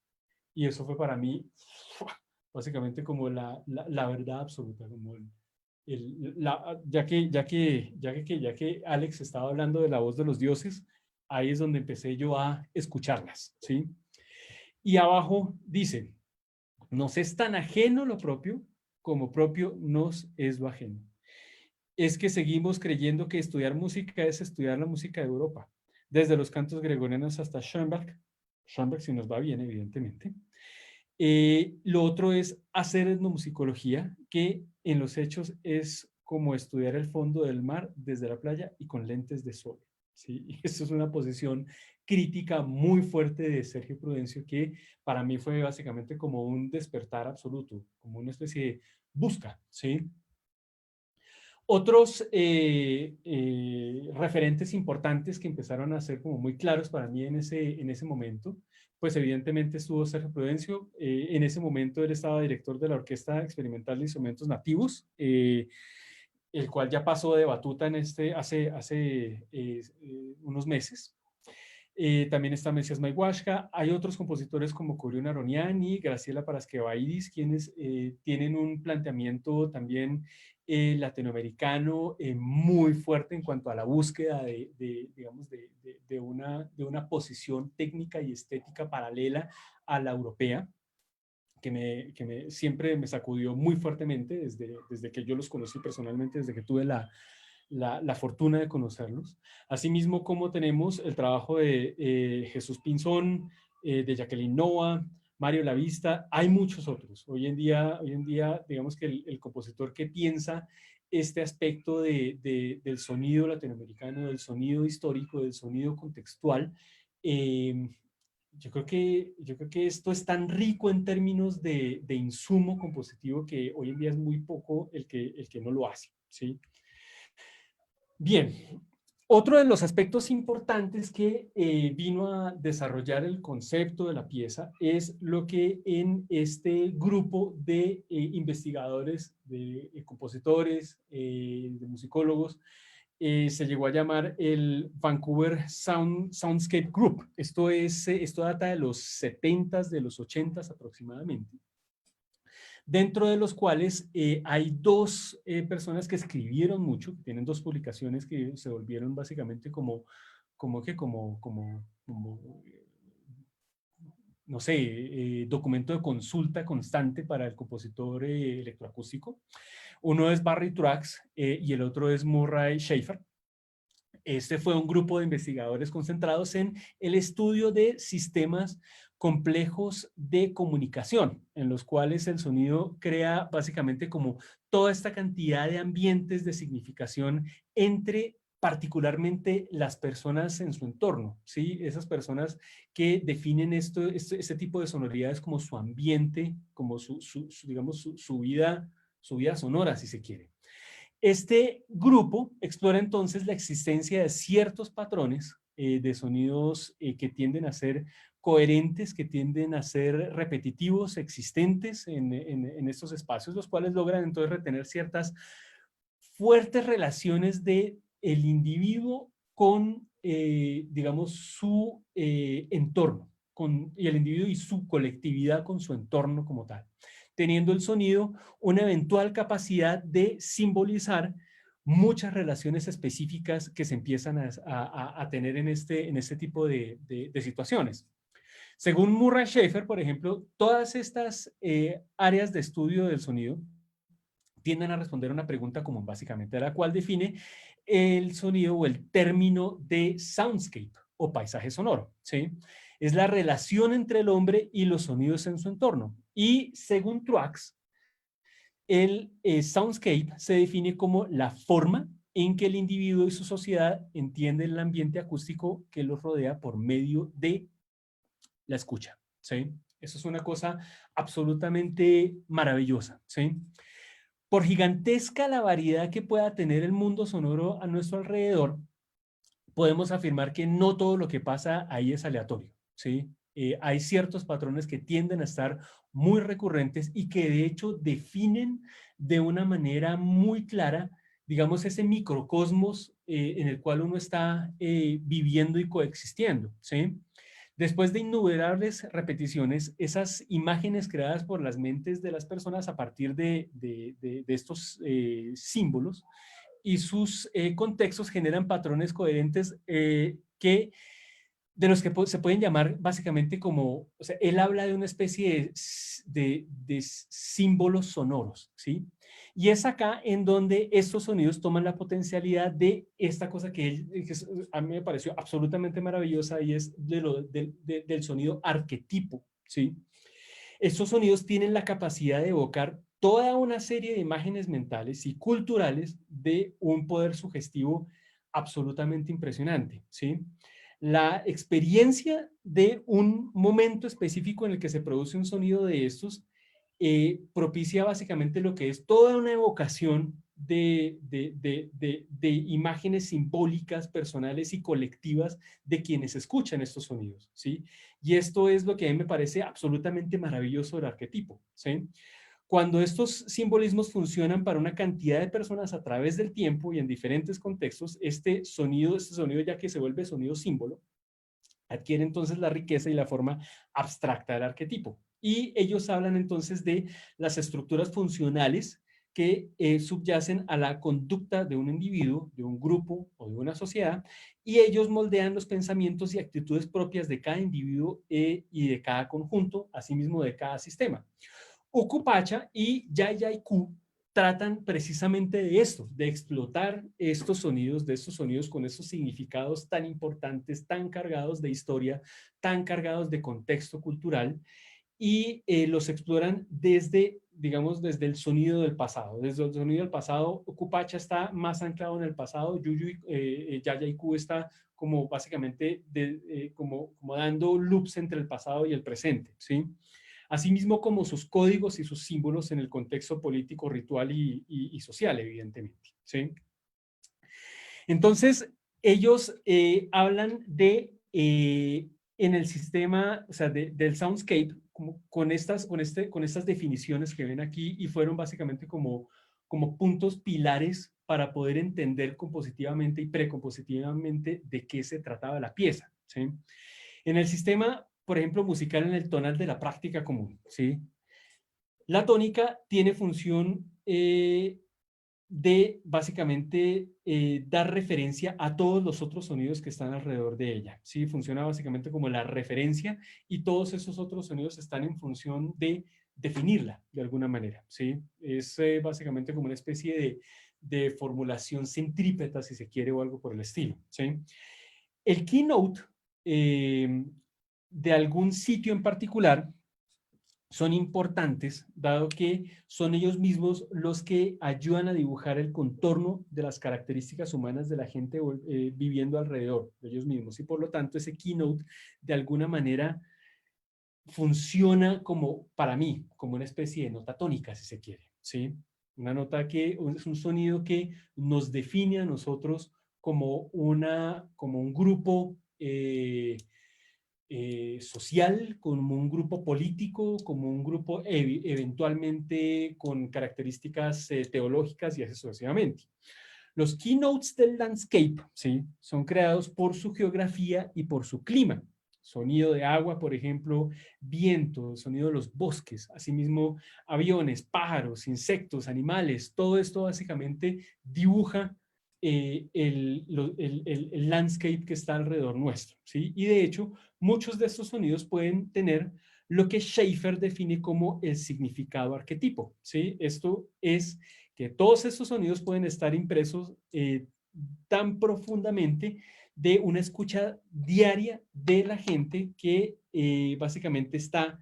Y eso fue para mí básicamente como la verdad absoluta, como ya que Alex estaba hablando de la voz de los dioses, ahí es donde empecé yo a escucharlas, ¿sí? Y abajo dice, nos es tan ajeno lo propio como propio nos es lo ajeno. Es que seguimos creyendo que estudiar música es estudiar la música de Europa, desde los cantos gregorianos hasta Schoenberg si nos va bien, evidentemente. Lo otro es hacer etnomusicología, que en los hechos es como estudiar el fondo del mar desde la playa y con lentes de sol, ¿sí? Y eso es una posición crítica muy fuerte de Sergio Prudencio, que para mí fue básicamente como un despertar absoluto, como una especie de busca, ¿sí? Otros referentes importantes que empezaron a ser como muy claros para mí en ese momento, pues evidentemente estuvo Sergio Prudencio. En ese momento él estaba director de la Orquesta Experimental de Instrumentos Nativos, el cual ya pasó de batuta hace unos meses. También está Mesías Maihuashka. Hay otros compositores como Corión Aroniani, Graciela Parasquevaidis, quienes tienen un planteamiento también latinoamericano muy fuerte en cuanto a la búsqueda digamos, de una posición técnica y estética paralela a la europea, que siempre me sacudió muy fuertemente desde que yo los conocí personalmente, desde que tuve la fortuna de conocerlos. Asimismo, como tenemos el trabajo de Jesús Pinzón, de Jacqueline Noa, Mario Lavista, hay muchos otros. Hoy en día digamos que el compositor que piensa este aspecto del sonido latinoamericano, del sonido histórico, del sonido contextual, yo creo que esto es tan rico en términos de insumo compositivo que hoy en día es muy poco el que no lo hace, ¿sí? Bien, otro de los aspectos importantes que vino a desarrollar el concepto de la pieza es lo que en este grupo de investigadores, de compositores, de musicólogos, se llegó a llamar el Vancouver Soundscape Group. Esto data de los 70s, de los 80s aproximadamente, dentro de los cuales hay dos personas que escribieron mucho, que tienen dos publicaciones que se volvieron básicamente no sé, documento de consulta constante para el compositor electroacústico. Uno es Barry Truax y el otro es Murray Schafer. Este fue un grupo de investigadores concentrados en el estudio de sistemas complejos de comunicación, en los cuales el sonido crea básicamente como toda esta cantidad de ambientes de significación entre particularmente las personas en su entorno, ¿sí? Esas personas que definen este tipo de sonoridades como su ambiente, como digamos, su vida sonora, si se quiere. Este grupo explora entonces la existencia de ciertos patrones de sonidos que tienden a ser coherentes, que tienden a ser repetitivos, existentes en estos espacios, los cuales logran entonces retener ciertas fuertes relaciones de el individuo con, digamos, su entorno, y el individuo y su colectividad con su entorno como tal, teniendo el sonido una eventual capacidad de simbolizar muchas relaciones específicas que se empiezan a tener en este tipo de situaciones. Según Murray Schafer, por ejemplo, todas estas áreas de estudio del sonido tienden a responder a una pregunta común, básicamente, la cual define el sonido o el término de soundscape o paisaje sonoro, ¿sí? Es la relación entre el hombre y los sonidos en su entorno. Y según Truax, el soundscape se define como la forma en que el individuo y su sociedad entienden el ambiente acústico que los rodea por medio de la escucha, ¿sí? Eso es una cosa absolutamente maravillosa, ¿sí? Por gigantesca la variedad que pueda tener el mundo sonoro a nuestro alrededor, podemos afirmar que no todo lo que pasa ahí es aleatorio, ¿sí? Hay ciertos patrones que tienden a estar muy recurrentes y que de hecho definen de una manera muy clara, digamos, ese microcosmos en el cual uno está viviendo y coexistiendo, ¿sí? Después de innumerables repeticiones, esas imágenes creadas por las mentes de las personas a partir de estos símbolos y sus contextos generan patrones coherentes de los que se pueden llamar básicamente como, o sea, él habla de una especie de símbolos sonoros, ¿sí? Y es acá en donde estos sonidos toman la potencialidad de esta cosa que a mí me pareció absolutamente maravillosa y es del sonido arquetipo, ¿sí? Estos sonidos tienen la capacidad de evocar toda una serie de imágenes mentales y culturales de un poder sugestivo absolutamente impresionante, ¿sí? La experiencia de un momento específico en el que se produce un sonido de estos propicia básicamente lo que es toda una evocación de imágenes simbólicas, personales y colectivas de quienes escuchan estos sonidos, ¿sí? Y esto es lo que a mí me parece absolutamente maravilloso del arquetipo, ¿sí? Cuando estos simbolismos funcionan para una cantidad de personas a través del tiempo y en diferentes contextos, este sonido ya que se vuelve sonido símbolo, adquiere entonces la riqueza y la forma abstracta del arquetipo. Y ellos hablan entonces de las estructuras funcionales que subyacen a la conducta de un individuo, de un grupo o de una sociedad, y ellos moldean los pensamientos y actitudes propias de cada individuo y de cada conjunto, asimismo de cada sistema. Ukupacha y Yayayku tratan precisamente de esto, de explotar estos sonidos, de estos sonidos con esos significados tan importantes, tan cargados de historia, tan cargados de contexto cultural, y los exploran desde, digamos, desde el sonido del pasado. Desde el sonido del pasado, Ukupacha está más anclado en el pasado, Yayayku está como básicamente como dando loops entre el pasado y el presente, ¿sí? Asimismo como sus códigos y sus símbolos en el contexto político, ritual y social, evidentemente, ¿sí? Entonces, ellos hablan en el sistema, o sea, del soundscape, como con estas definiciones que ven aquí y fueron básicamente como puntos pilares para poder entender compositivamente y precompositivamente de qué se trataba la pieza, ¿sí? En el sistema, por ejemplo, musical en el tonal de la práctica común, ¿sí? La tónica tiene función de básicamente dar referencia a todos los otros sonidos que están alrededor de ella, ¿sí? Funciona básicamente como la referencia y todos esos otros sonidos están en función de definirla de alguna manera, ¿sí? Es básicamente como una especie de formulación centrípeta, si se quiere, o algo por el estilo, ¿sí? El keynote de algún sitio en particular son importantes, dado que son ellos mismos los que ayudan a dibujar el contorno de las características humanas de la gente viviendo alrededor de ellos mismos. Y por lo tanto, ese keynote, de alguna manera, funciona como, para mí, como una especie de nota tónica, si se quiere, ¿sí? Una nota que es un sonido que nos define a nosotros como un grupo social, como un grupo político, como un grupo eventualmente con características teológicas y así sucesivamente. Los keynotes del landscape, ¿sí?, son creados por su geografía y por su clima. Sonido de agua, por ejemplo, viento, sonido de los bosques, asimismo aviones, pájaros, insectos, animales, todo esto básicamente dibuja el landscape que está alrededor nuestro, ¿sí? Y de hecho, muchos de estos sonidos pueden tener lo que Schaeffer define como el significado arquetipo, ¿sí? Esto es que todos estos sonidos pueden estar impresos tan profundamente de una escucha diaria de la gente que básicamente está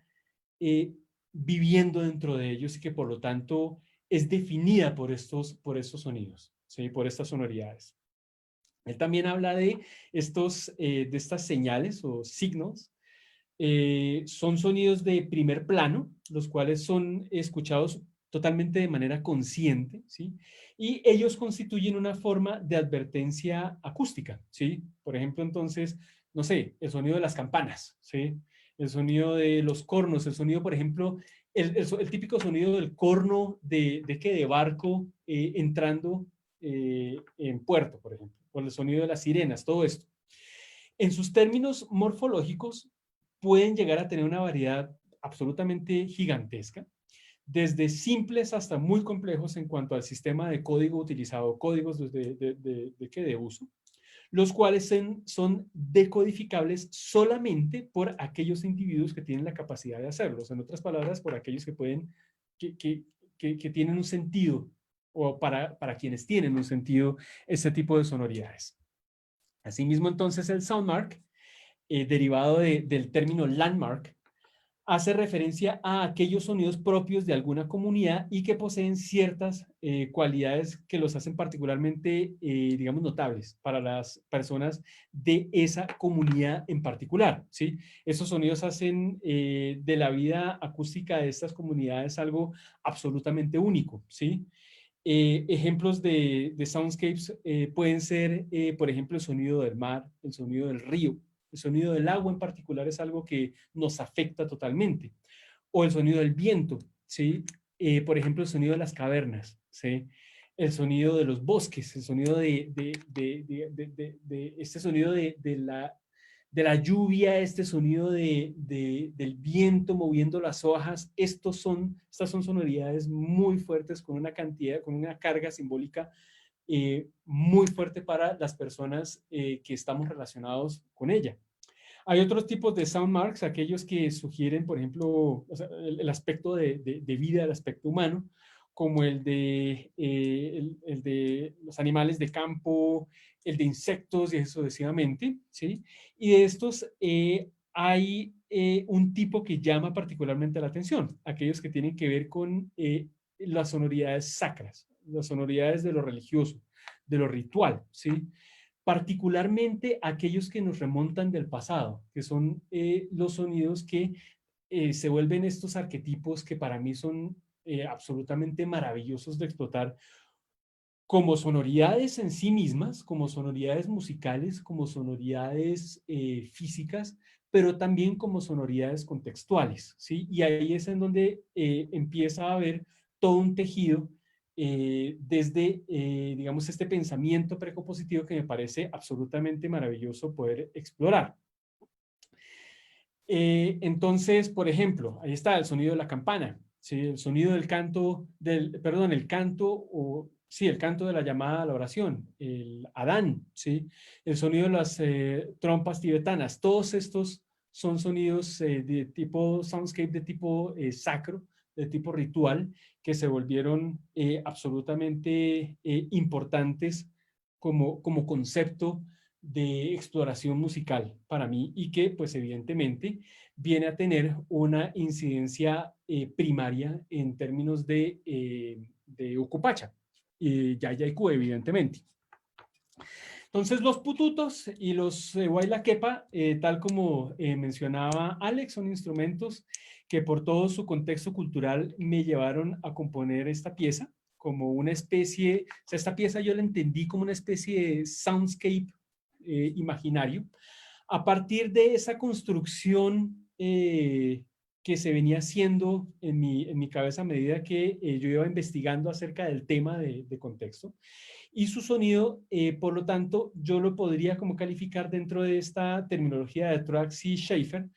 viviendo dentro de ellos y que por lo tanto es definida por estos sonidos, ¿sí? Por estas sonoridades. Él también habla de estas señales o signos. Son sonidos de primer plano, los cuales son escuchados totalmente de manera consciente, ¿sí? Y ellos constituyen una forma de advertencia acústica, ¿sí? Por ejemplo, entonces, no sé, el sonido de las campanas, ¿sí? El sonido de los cornos, el sonido, por ejemplo, el típico sonido del corno de barco entrando en puerto, por ejemplo, o el sonido de las sirenas, todo esto. En sus términos morfológicos, pueden llegar a tener una variedad absolutamente gigantesca, desde simples hasta muy complejos en cuanto al sistema de código utilizado, códigos de uso, los cuales son decodificables solamente por aquellos individuos que tienen la capacidad de hacerlos. En otras palabras, por aquellos que pueden, que tienen un sentido, o para quienes tienen un sentido, este tipo de sonoridades. Asimismo, entonces, el soundmark, derivado del término landmark, hace referencia a aquellos sonidos propios de alguna comunidad y que poseen ciertas cualidades que los hacen particularmente, digamos, notables para las personas de esa comunidad en particular, ¿sí? Esos sonidos hacen de la vida acústica de estas comunidades algo absolutamente único, ¿sí? Ejemplos de soundscapes pueden ser, por ejemplo, el sonido del mar, el sonido del río, el sonido del agua en particular es algo que nos afecta totalmente. O el sonido del viento, ¿sí? Por ejemplo, el sonido de las cavernas, ¿sí? El sonido de los bosques, el sonido este sonido de la lluvia, este sonido del viento moviendo las hojas. Estas son sonoridades muy fuertes con una cantidad, con una carga simbólica muy fuerte para las personas que estamos relacionados con ella. Hay otros tipos de soundmarks, aquellos que sugieren, por ejemplo, o sea, el aspecto de vida, el aspecto humano, como el de los animales de campo, el de insectos y eso sucesivamente, ¿sí? Y de estos hay un tipo que llama particularmente la atención, aquellos que tienen que ver con las sonoridades sacras, las sonoridades de lo religioso, de lo ritual, ¿sí? Particularmente aquellos que nos remontan del pasado, que son los sonidos que se vuelven estos arquetipos que para mí son absolutamente maravillosos de explotar como sonoridades en sí mismas, como sonoridades musicales, como sonoridades físicas, pero también como sonoridades contextuales, ¿sí? Y ahí es en donde empieza a haber todo un tejido desde, digamos, este pensamiento precompositivo que me parece absolutamente maravilloso poder explorar. Entonces, por ejemplo, ahí está el sonido de la campana, ¿sí? El sonido del canto, perdón, el canto o... Sí, el canto de la llamada a la oración, el Adán, ¿sí? El sonido de las trompas tibetanas, todos estos son sonidos de tipo soundscape, de tipo sacro, de tipo ritual, que se volvieron absolutamente importantes como concepto de exploración musical para mí y que pues evidentemente viene a tener una incidencia primaria en términos de Ucupacha y Yayaycú evidentemente. Entonces los pututos y los huayla-quepa, tal como mencionaba Alex, son instrumentos que por todo su contexto cultural me llevaron a componer esta pieza como una especie, o sea, esta pieza yo la entendí como una especie de soundscape imaginario, a partir de esa construcción que se venía haciendo en mi cabeza a medida que yo iba investigando acerca del tema de contexto. Y su sonido, por lo tanto, yo lo podría como calificar dentro de esta terminología de Truax y Schaeffer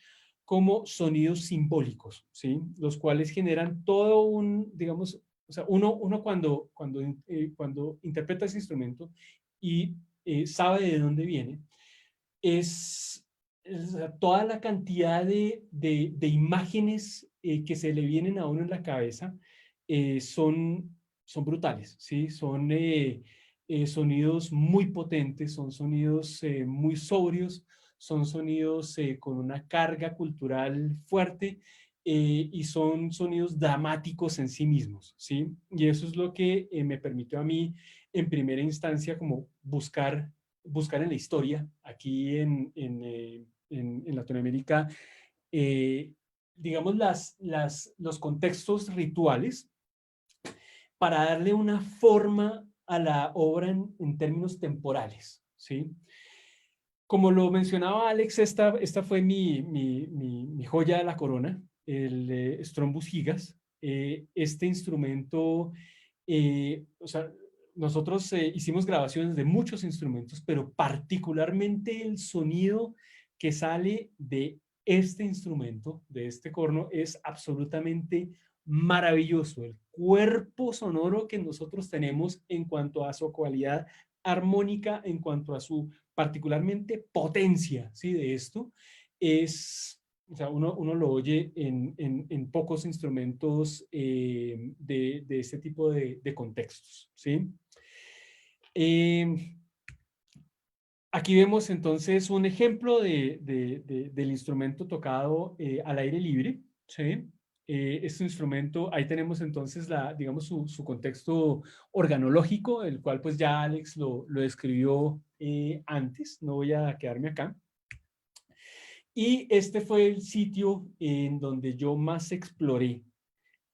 como sonidos simbólicos, ¿sí? Los cuales generan todo un, digamos, o sea, uno cuando interpreta ese instrumento y sabe de dónde viene, es toda la cantidad de imágenes que se le vienen a uno en la cabeza son son brutales, ¿sí? Son sonidos muy potentes, son sonidos muy sobrios, son sonidos con una carga cultural fuerte y son sonidos dramáticos en sí mismos, ¿sí? Y eso es lo que me permitió a mí, en primera instancia, como buscar en la historia, aquí en Latinoamérica, eh, digamos, los contextos rituales para darle una forma a la obra en términos temporales, ¿sí? Como lo mencionaba Alex, esta fue mi joya de la corona, el Strombus gigas. Este instrumento, o sea, nosotros hicimos grabaciones de muchos instrumentos, pero particularmente el sonido que sale de este instrumento, de este corno, es absolutamente maravilloso. El cuerpo sonoro que nosotros tenemos en cuanto a su cualidad armónica, en cuanto a su particularmente potencia, ¿sí? De esto, es, o sea, uno lo oye en pocos instrumentos de este tipo de contextos, ¿sí? Aquí vemos entonces un ejemplo del instrumento tocado al aire libre, ¿sí? Este instrumento, ahí tenemos entonces digamos, su contexto organológico, el cual pues ya Alex lo describió antes, no voy a quedarme acá. Y este fue el sitio en donde yo más exploré,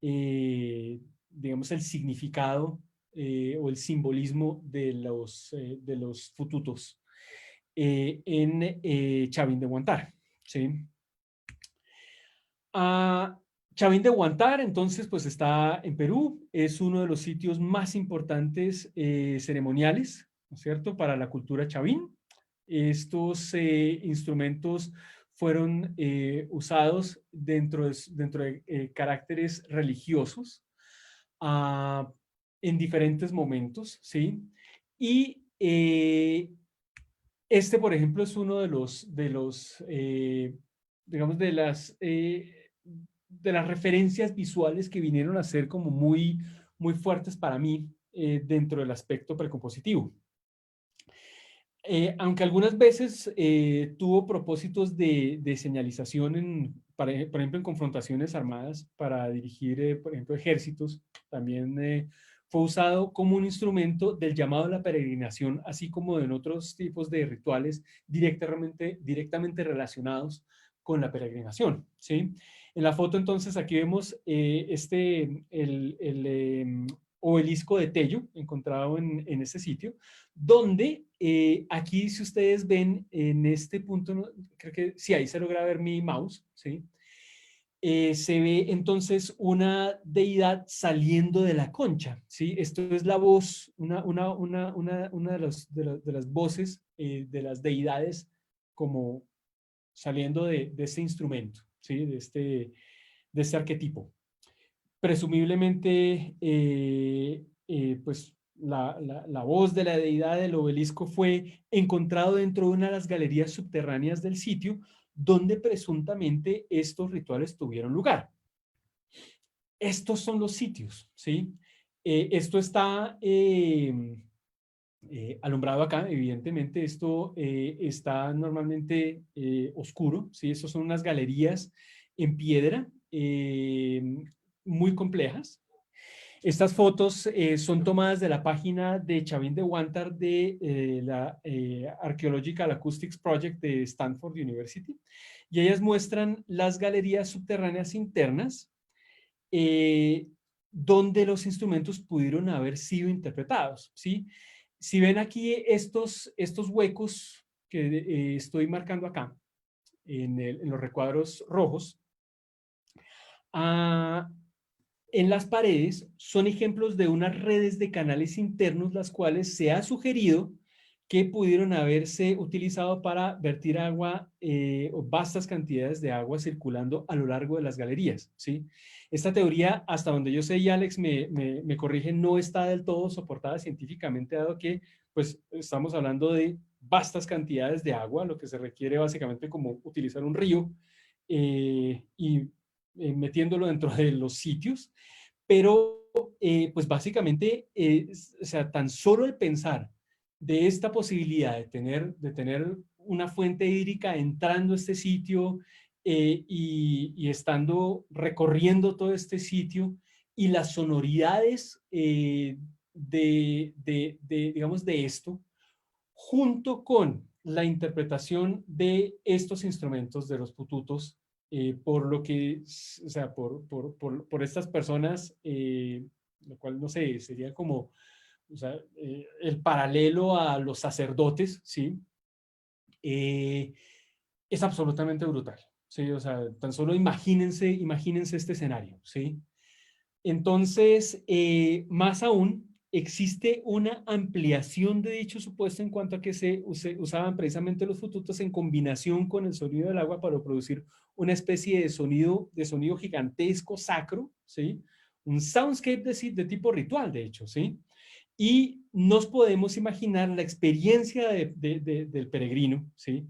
digamos, el significado o el simbolismo de los fututos en Chavín de Huántar, ¿sí? Chavín de Huántar, entonces, pues está en Perú, es uno de los sitios más importantes ceremoniales, ¿no es cierto?, para la cultura chavín. Estos instrumentos fueron usados dentro de caracteres religiosos en diferentes momentos, ¿sí? Y este, por ejemplo, es uno digamos, de las referencias visuales que vinieron a ser como muy fuertes para mí dentro del aspecto precompositivo. Aunque algunas veces tuvo propósitos de señalización, por ejemplo, en confrontaciones armadas para dirigir, por ejemplo, ejércitos, también fue usado como un instrumento del llamado a la peregrinación, así como en otros tipos de rituales directamente relacionados con la peregrinación, ¿sí? En la foto, entonces, aquí vemos el obelisco de Tello, encontrado en este sitio, donde aquí, si ustedes ven en este punto, creo que sí, ahí se logra ver mi mouse, ¿sí? Se ve entonces una deidad saliendo de la concha, ¿sí? Esto es la voz, una de las voces de las deidades como saliendo de este instrumento, ¿sí? De este arquetipo. Presumiblemente, pues la voz de la deidad del obelisco fue encontrado dentro de una de las galerías subterráneas del sitio, donde presuntamente estos rituales tuvieron lugar. Estos son los sitios, ¿sí? Esto está alumbrado acá, evidentemente. Esto está normalmente oscuro, ¿sí? Estas son unas galerías en piedra muy complejas. Estas fotos son tomadas de la página de Chavín de Huántar de la Archaeological Acoustics Project de Stanford University, y ellas muestran las galerías subterráneas internas donde los instrumentos pudieron haber sido interpretados, ¿sí? Si ven aquí estos huecos que estoy marcando acá en los recuadros rojos, en las paredes son ejemplos de unas redes de canales internos, las cuales se ha sugerido que pudieron haberse utilizado para vertir agua o vastas cantidades de agua circulando a lo largo de las galerías, ¿sí? Esta teoría, hasta donde yo sé, y Alex me corrige, no está del todo soportada científicamente, dado que pues, estamos hablando de vastas cantidades de agua, lo que se requiere básicamente como utilizar un río y metiéndolo dentro de los sitios, pero pues básicamente, o sea, tan solo el pensar de esta posibilidad de tener una fuente hídrica entrando a este sitio y estando recorriendo todo este sitio y las sonoridades digamos, de esto, junto con la interpretación de estos instrumentos de los pututos, por lo que, o sea, por estas personas, lo cual, no sé, sería como, o sea, el paralelo a los sacerdotes, ¿sí? Eh, es absolutamente brutal, ¿sí? O sea, tan solo imagínense este escenario, ¿sí? Entonces, más aún, existe una ampliación de dicho supuesto en cuanto a que usaban precisamente los fututos en combinación con el sonido del agua para producir una especie de sonido gigantesco, sacro, ¿sí? Un soundscape de tipo ritual, de hecho, ¿sí? Y nos podemos imaginar la experiencia del peregrino, ¿sí?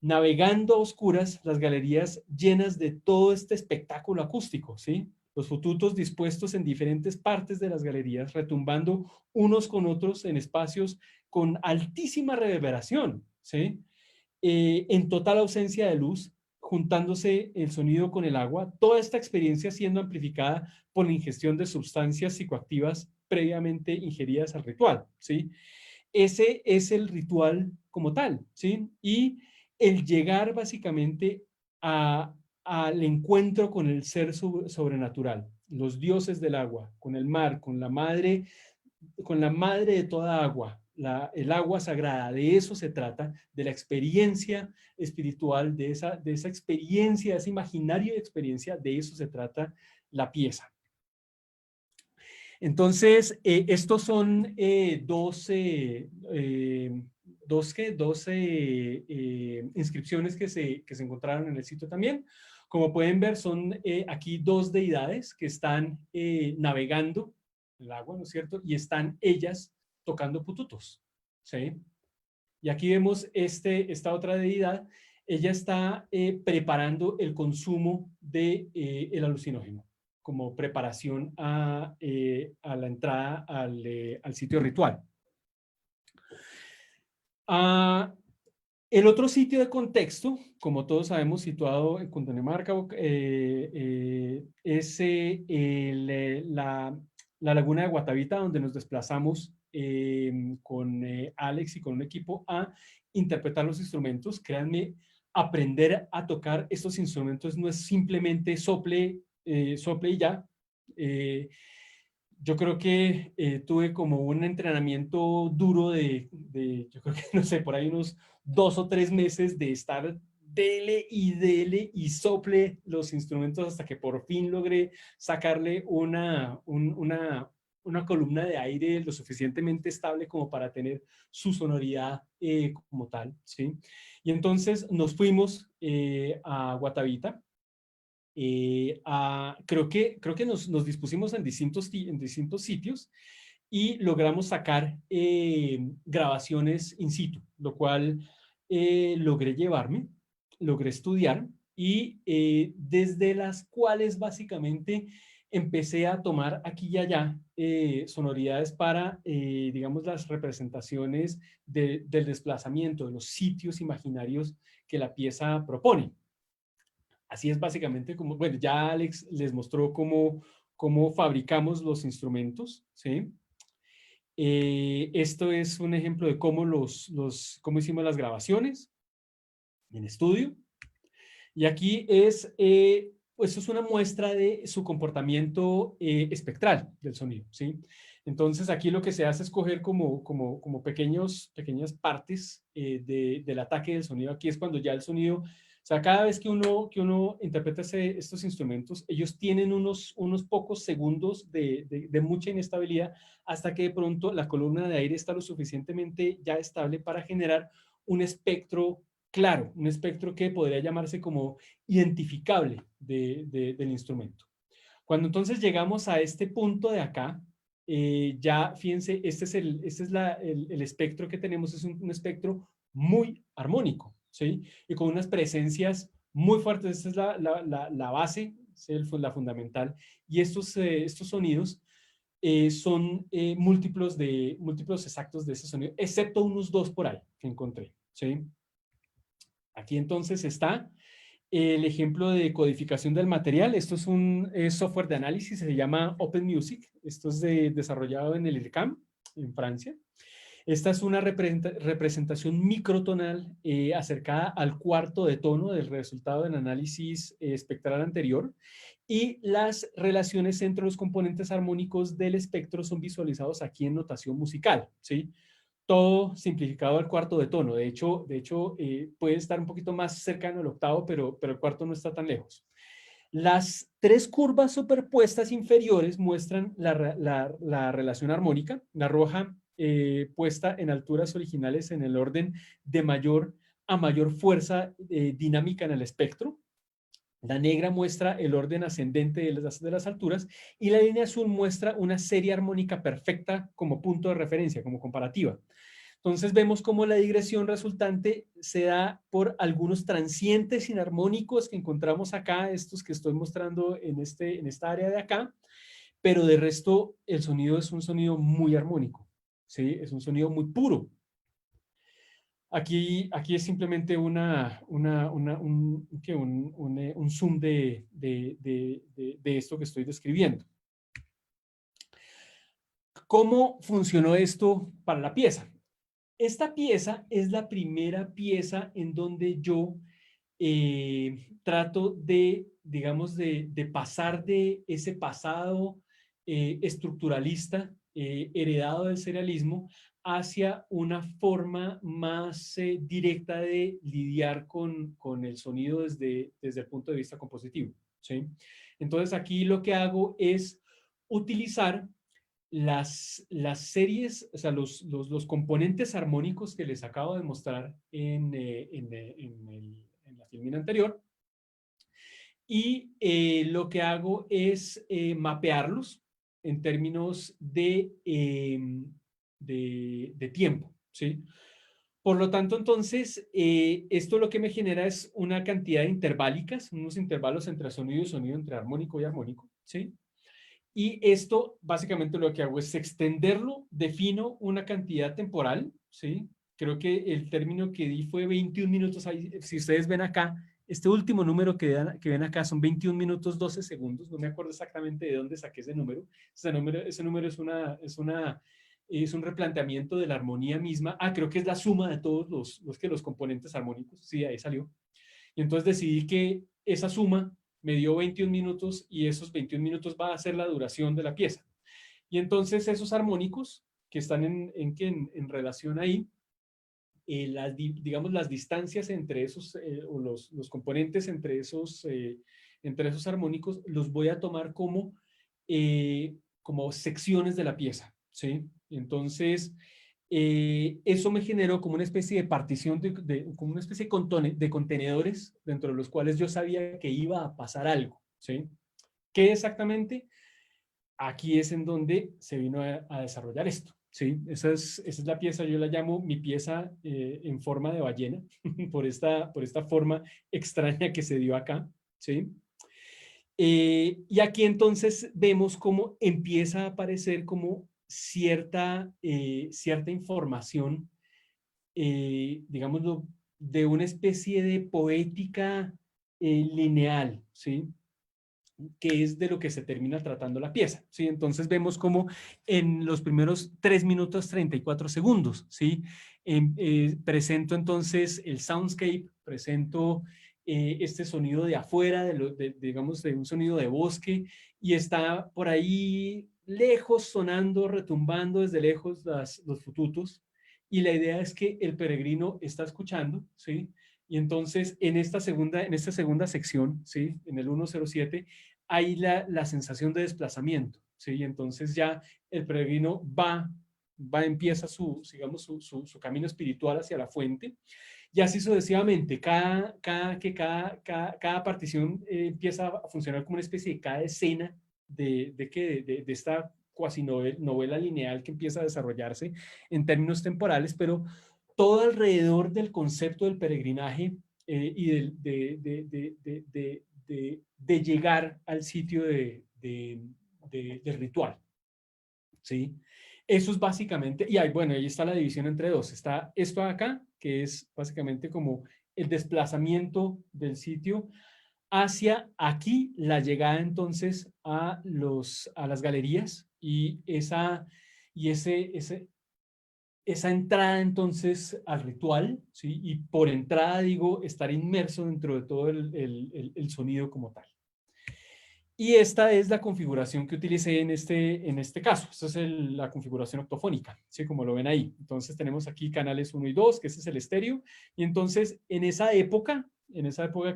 Navegando a oscuras las galerías llenas de todo este espectáculo acústico, ¿sí? Los fututos dispuestos en diferentes partes de las galerías, retumbando unos con otros en espacios con altísima reverberación, ¿sí? En total ausencia de luz, juntándose el sonido con el agua, toda esta experiencia siendo amplificada por la ingestión de sustancias psicoactivas previamente ingeridas al ritual, ¿sí? Ese es el ritual como tal, ¿sí? Y el llegar básicamente al encuentro con el ser sobrenatural, los dioses del agua, con el mar, con la madre de toda agua, el agua sagrada, de eso se trata, de la experiencia espiritual, de esa experiencia, de ese imaginario de experiencia, de eso se trata la pieza. Entonces, estos son dos inscripciones que se encontraron en el sitio también. Como pueden ver, son aquí dos deidades que están navegando el agua, ¿no es cierto? Y están ellas tocando pututos, ¿sí? Y aquí vemos esta otra deidad. Ella está preparando el consumo del alucinógeno como preparación a la entrada al sitio ritual. El otro sitio de contexto, como todos sabemos, situado en Cundinamarca, es la laguna de Guatavita, donde nos desplazamos con Alex y con un equipo a interpretar los instrumentos. Créanme, aprender a tocar estos instrumentos no es simplemente sople y ya. Yo creo que tuve como un entrenamiento duro yo creo que, no sé, por ahí unos 2 o 3 meses de estar dele y sople los instrumentos hasta que por fin logré sacarle una columna de aire lo suficientemente estable como para tener su sonoridad como tal, ¿sí? Y entonces nos fuimos a Guatavita. Creo que nos dispusimos en distintos sitios y logramos sacar grabaciones in situ, lo cual logré llevarme, logré estudiar y desde las cuales básicamente empecé a tomar aquí y allá sonoridades para, digamos, las representaciones del desplazamiento, de los sitios imaginarios que la pieza propone. Así es básicamente como, bueno, ya Alex les mostró cómo fabricamos los instrumentos, ¿sí? Esto es un ejemplo de cómo hicimos las grabaciones en estudio. Y aquí pues es una muestra de su comportamiento espectral del sonido, ¿sí? Entonces aquí lo que se hace es coger como pequeñas partes del ataque del sonido. Aquí es cuando ya el sonido, o sea, cada vez que uno interpreta estos instrumentos, ellos tienen unos pocos segundos de mucha inestabilidad hasta que de pronto la columna de aire está lo suficientemente ya estable para generar un espectro claro, un espectro que podría llamarse como identificable del instrumento. Cuando entonces llegamos a este punto de acá, ya fíjense, este es el espectro que tenemos, es un espectro muy armónico, ¿sí? Y con unas presencias muy fuertes. Esta es la base, es la fundamental. Y estos sonidos son múltiplos exactos de ese sonido, excepto unos 2 por ahí que encontré, ¿sí? Aquí entonces está el ejemplo de codificación del material. Esto es un software de análisis, se llama Open Music. Esto es desarrollado en el IRCAM, en Francia. Esta es una representación microtonal acercada al cuarto de tono del resultado del análisis espectral anterior, y las relaciones entre los componentes armónicos del espectro son visualizados aquí en notación musical, ¿sí? Todo simplificado al cuarto de tono. De hecho puede estar un poquito más cercano al octavo, pero el cuarto no está tan lejos. Las 3 curvas superpuestas inferiores muestran la relación armónica. La roja puesta en alturas originales en el orden de mayor a mayor fuerza dinámica en el espectro. La negra muestra el orden ascendente de las alturas, y la línea azul muestra una serie armónica perfecta como punto de referencia, como comparativa. Entonces vemos cómo la digresión resultante se da por algunos transientes inarmónicos que encontramos acá, estos que estoy mostrando en esta área de acá, pero de resto el sonido es un sonido muy armónico, ¿sí? Es un sonido muy puro. Aquí es simplemente un zoom de esto que estoy describiendo. ¿Cómo funcionó esto para la pieza? Esta pieza es la primera pieza en donde yo trato de, digamos, de pasar de ese pasado estructuralista heredado del serialismo hacia una forma más directa de lidiar con el sonido desde el punto de vista compositivo, ¿sí? Entonces aquí lo que hago es utilizar las series, o sea, los componentes armónicos que les acabo de mostrar en la filmina anterior, y lo que hago es mapearlos en términos de tiempo, ¿sí? Por lo tanto, entonces, esto lo que me genera es una cantidad de interválicas, unos intervalos entre sonido y sonido, entre armónico y armónico, ¿sí? Y esto básicamente lo que hago es extenderlo, defino una cantidad temporal, ¿sí? Creo que el término que di fue 21 minutos. Ahí, si ustedes ven acá, este último número que ven acá son 21 minutos 12 segundos. No me acuerdo exactamente de dónde saqué ese número. Ese número es un replanteamiento de la armonía misma. Ah, creo que es la suma de todos los componentes armónicos. Sí, ahí salió. Y entonces decidí que esa suma me dio 21 minutos, y esos 21 minutos va a ser la duración de la pieza. Y entonces esos armónicos que están en relación ahí, digamos las distancias entre esos, o los componentes entre esos armónicos, los voy a tomar como secciones de la pieza, ¿sí? Entonces, eso me generó como una especie de partición, como una especie de contenedores dentro de los cuales yo sabía que iba a pasar algo, ¿sí? ¿Qué exactamente? Aquí es en donde se vino a desarrollar esto, ¿sí? Esa es la pieza, yo la llamo mi pieza en forma de ballena, por esta forma extraña que se dio acá, ¿sí? Y aquí entonces vemos cómo empieza a aparecer como cierta información, digámoslo, de una especie de poética lineal, ¿sí? Que es de lo que se termina tratando la pieza, ¿sí? Entonces vemos como en los primeros 3 minutos 34 segundos, ¿sí? Presento entonces el soundscape, presento este sonido de afuera, digamos, de un sonido de bosque, y está por ahí lejos sonando, retumbando desde lejos los fututos, y la idea es que el peregrino está escuchando, ¿sí? Y entonces en esta segunda sección, ¿sí? En el 107, hay la sensación de desplazamiento, ¿sí? Y entonces ya el peregrino empieza digamos, su camino espiritual hacia la fuente, y así sucesivamente. Cada partición empieza a funcionar como una especie de cada escena de esta cuasi novela lineal que empieza a desarrollarse en términos temporales, pero todo alrededor del concepto del peregrinaje y de llegar al sitio del ritual. ¿sí? Eso es básicamente, y bueno, ahí está la división entre dos. Está esto acá, que es básicamente como el desplazamiento del sitio hacia aquí, la llegada entonces a las galerías esa entrada entonces al ritual, ¿sí? Y por entrada digo estar inmerso dentro de todo el sonido como tal. Y esta es la configuración que utilicé en este caso. Esta es la configuración octofónica, ¿sí? Como lo ven ahí. Entonces tenemos aquí canales 1 y 2, que ese es el estéreo. Y entonces en esa época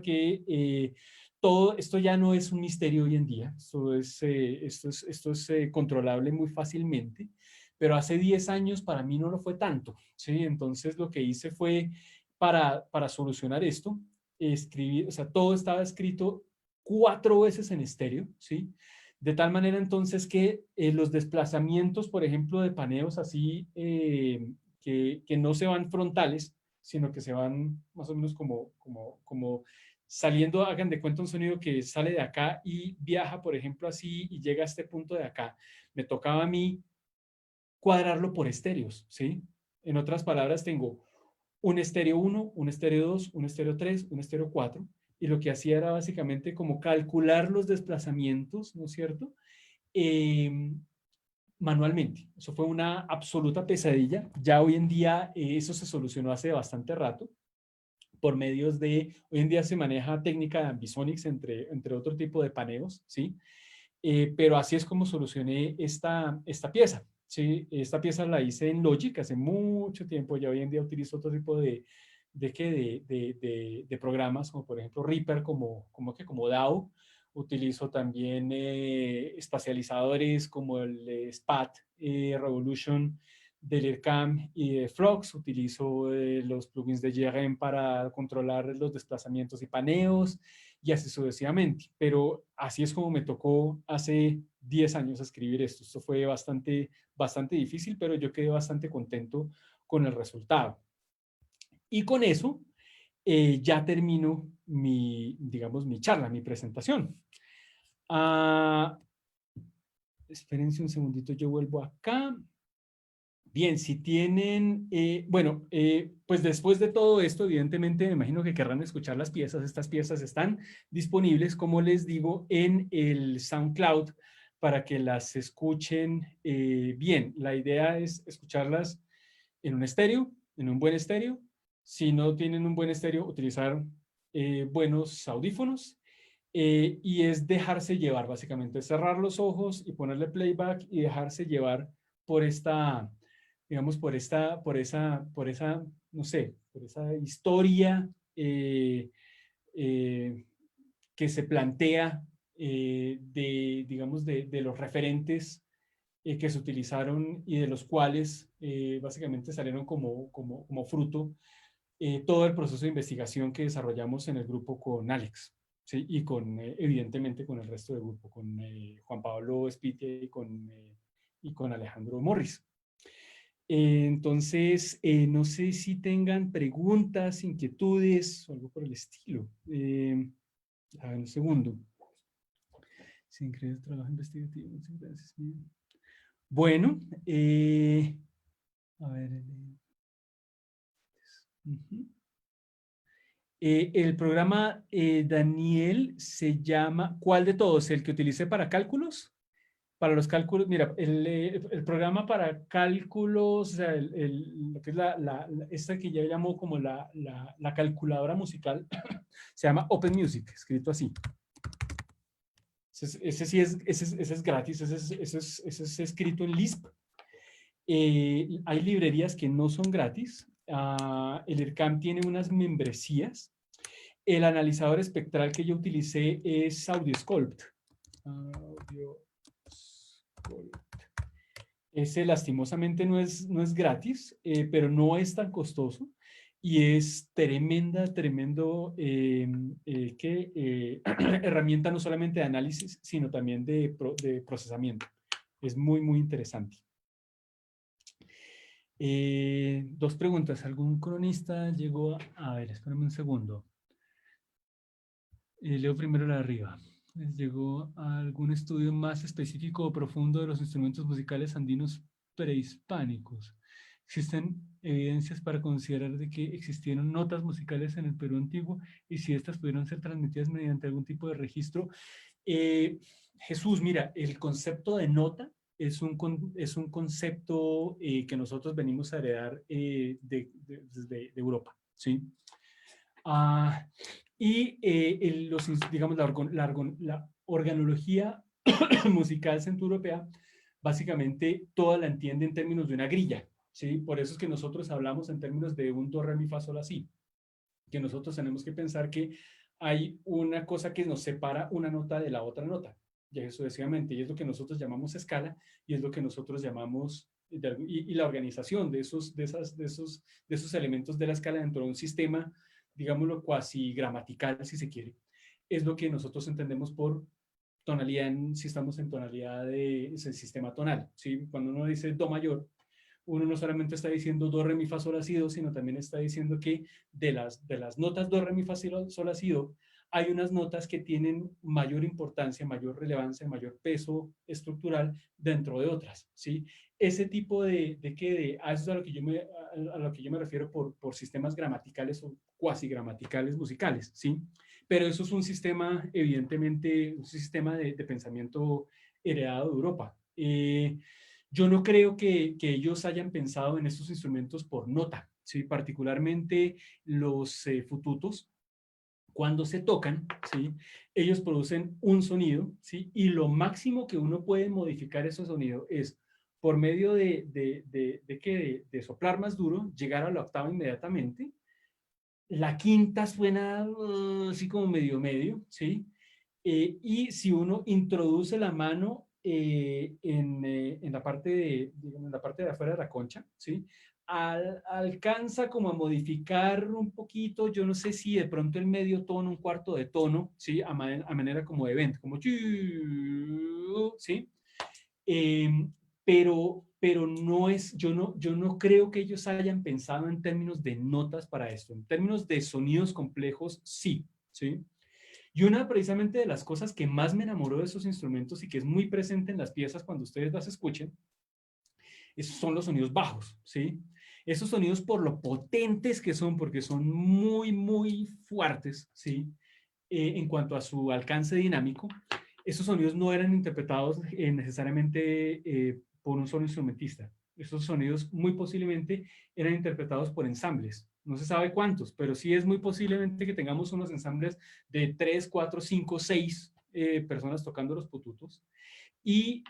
que todo esto ya no es un misterio hoy en día, esto es controlable muy fácilmente, pero hace 10 años para mí no lo fue tanto, ¿sí? Entonces lo que hice fue para solucionar esto, escribir, o sea, todo estaba escrito 4 veces en estéreo, ¿sí? De tal manera entonces que los desplazamientos, por ejemplo, de paneos así, que no se van frontales, sino que se van más o menos como saliendo, hagan de cuenta un sonido que sale de acá y viaja, por ejemplo, así y llega a este punto de acá. Me tocaba a mí cuadrarlo por estéreos, ¿sí? En otras palabras, tengo un estéreo 1, un estéreo 2, un estéreo 3, un estéreo 4, y lo que hacía era básicamente como calcular los desplazamientos, ¿no es cierto? Eh, Manualmente. Eso fue una absoluta pesadilla. Ya hoy en día eso se solucionó hace bastante rato por medios hoy en día se maneja técnica de ambisonics entre otro tipo de paneos, ¿sí? Pero así es como solucioné esta pieza. Sí, esta pieza la hice en Logic hace mucho tiempo, ya hoy en día utilizo otro tipo de programas, como por ejemplo Reaper, como DAW. Utilizo también espacializadores como el SPAT Revolution del IRCAM y de Flux. Utilizo los plugins de JRM para controlar los desplazamientos y paneos y así sucesivamente. Pero así es como me tocó hace 10 años escribir esto. Esto fue bastante difícil, pero yo quedé bastante contento con el resultado. Y con eso ya termino digamos, mi charla, mi presentación. Espérense un segundito, yo vuelvo acá. Bien, si tienen, pues después de todo esto, evidentemente me imagino que querrán escuchar las piezas. Estas piezas están disponibles, como les digo, en el SoundCloud para que las escuchen bien. La idea es escucharlas en un estéreo, en un buen estéreo. Si no tienen un buen estéreo, utilizar buenos audífonos. Y es dejarse llevar, básicamente, cerrar los ojos y ponerle playback y dejarse llevar por digamos, por esa, no sé, por esa historia eh, que se plantea digamos, de los referentes que se utilizaron y de los cuales básicamente salieron como fruto todo el proceso de investigación que desarrollamos en el grupo con Alex, ¿sí? Y evidentemente con el resto del grupo, con Juan Pablo Espitia y con Alejandro Morris. Entonces, no sé si tengan preguntas, inquietudes o algo por el estilo. A ver, un segundo. Sin creer, trabajo investigativo. Muchas gracias. Bueno, a ver. El programa, Daniel, se llama, ¿cuál de todos? ¿El que utilicé para cálculos? Para los cálculos, mira, el programa para cálculos, o sea, lo que es esta que ya llamó como la calculadora musical, se llama Open Music, escrito así. Ese sí es gratis, ese es escrito en Lisp. Hay librerías que no son gratis. El IRCAM tiene unas membresías. El analizador espectral que yo utilicé es AudioSculpt. Ese lastimosamente no es gratis, pero no es tan costoso y es tremendo herramienta no solamente de análisis, sino también de procesamiento. Es muy interesante. Dos preguntas. ¿Algún cronista llegó a ver, espérame un segundo. Leo primero la de arriba. les llegó a algún estudio más específico o profundo de los instrumentos musicales andinos prehispánicos. Existen evidencias para considerar de que existieron notas musicales en el Perú antiguo y si estas pudieron ser transmitidas mediante algún tipo de registro. Jesús, mira, el concepto de nota es un concepto que nosotros venimos a heredar desde Europa, ¿sí? Y digamos, la organología musical centroeuropea, básicamente toda la entiende en términos de una grilla, ¿sí? Por eso es que nosotros hablamos en términos de un do, re, mi, fa, sol, la, si, que nosotros tenemos que pensar que hay una cosa que nos separa una nota de la otra nota, y eso sucesivamente, y es lo que nosotros llamamos escala, y es lo que nosotros llamamos, y la organización de esos elementos de la escala dentro de un sistema, digámoslo, cuasi gramatical, si se quiere, es lo que nosotros entendemos por tonalidad, si estamos en tonalidad de sistema tonal, ¿sí? Cuando uno dice do mayor, uno no solamente está diciendo do, re, mi, fa, sol, la, si, do, sino también está diciendo que de las notas do, re, mi, fa, sol, la, si, do, hay unas notas que tienen mayor importancia, mayor relevancia, mayor peso estructural dentro de otras, ¿sí? Ese tipo a eso es a lo que yo me refiero por sistemas gramaticales o cuasi gramaticales musicales, ¿sí? Pero eso es un sistema, evidentemente, un sistema de pensamiento heredado de Europa. Yo no creo que ellos hayan pensado en estos instrumentos por nota, ¿sí? Particularmente los fututos, cuando se tocan, ¿sí? Ellos producen un sonido, ¿sí? Y lo máximo que uno puede modificar ese sonido es por medio de soplar más duro, llegar a la octava inmediatamente. La quinta suena así como medio medio, ¿sí? Y si uno introduce la mano en la parte digamos, en la parte de afuera de la concha, ¿sí? Alcanza como a modificar un poquito, yo no sé si de pronto el medio tono, un cuarto de tono, ¿sí? A manera como de vento, como ¿sí? Eh, pero no es, yo no creo que ellos hayan pensado en términos de notas para esto. En términos de sonidos complejos, sí, ¿sí? Y una precisamente de las cosas que más me enamoró de esos instrumentos y que es muy presente en las piezas cuando ustedes las escuchen, son los sonidos bajos, ¿sí? Esos sonidos por lo potentes que son, porque son muy, muy fuertes, ¿sí? En cuanto a su alcance dinámico, esos sonidos no eran interpretados necesariamente por un solo instrumentista. Esos sonidos muy posiblemente eran interpretados por ensambles. No se sabe cuántos, pero sí es muy posiblemente que tengamos unos ensambles de 3, 4, 5, 6 personas tocando los pututos. Y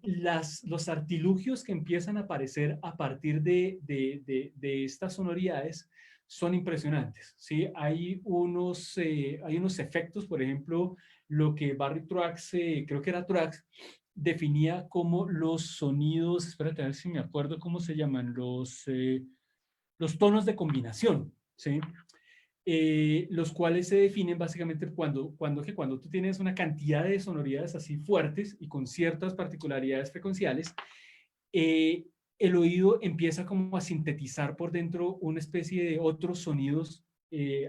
los artilugios que empiezan a aparecer a partir de estas sonoridades son impresionantes, ¿sí? Hay unos efectos, por ejemplo, lo que Barry Truax, creo que era Truax, definía como los sonidos, espérate a ver si me acuerdo cómo se llaman, los tonos de combinación, ¿sí? Los cuales se definen básicamente cuando tú tienes una cantidad de sonoridades así fuertes y con ciertas particularidades frecuenciales, eh, el oído empieza como a sintetizar por dentro una especie de otros sonidos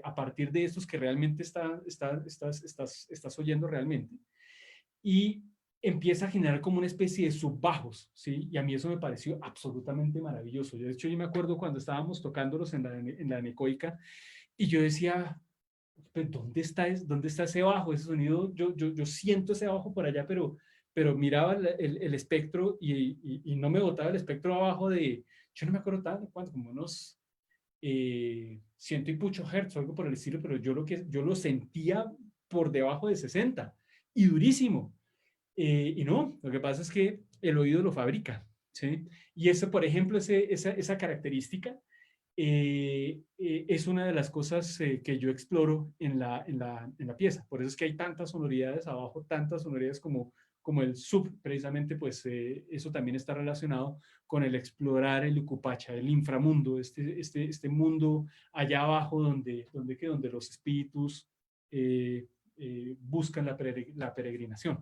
a partir de estos que realmente estás oyendo realmente. Y empieza a generar como una especie de subbajos, ¿sí? Y a mí eso me pareció absolutamente maravilloso. De hecho, yo me acuerdo cuando estábamos tocándolos en la anecoica, y yo decía, pero ¿dónde está ese bajo, ese sonido? Yo siento ese bajo por allá, pero miraba el espectro y no me botaba el espectro abajo yo no me acuerdo tanto, ¿cuánto? Como unos ciento y pucho hertz o algo por el estilo, pero yo lo sentía por debajo de 60 y durísimo. Y no, lo que pasa es que el oído lo fabrica, ¿sí? Y eso, por ejemplo, esa característica es una de las cosas que yo exploro en la pieza. Por eso es que hay tantas sonoridades abajo, tantas sonoridades como el sub, precisamente, pues eso también está relacionado con el explorar el Ucupacha, el inframundo, este mundo allá abajo donde los espíritus buscan la peregrinación.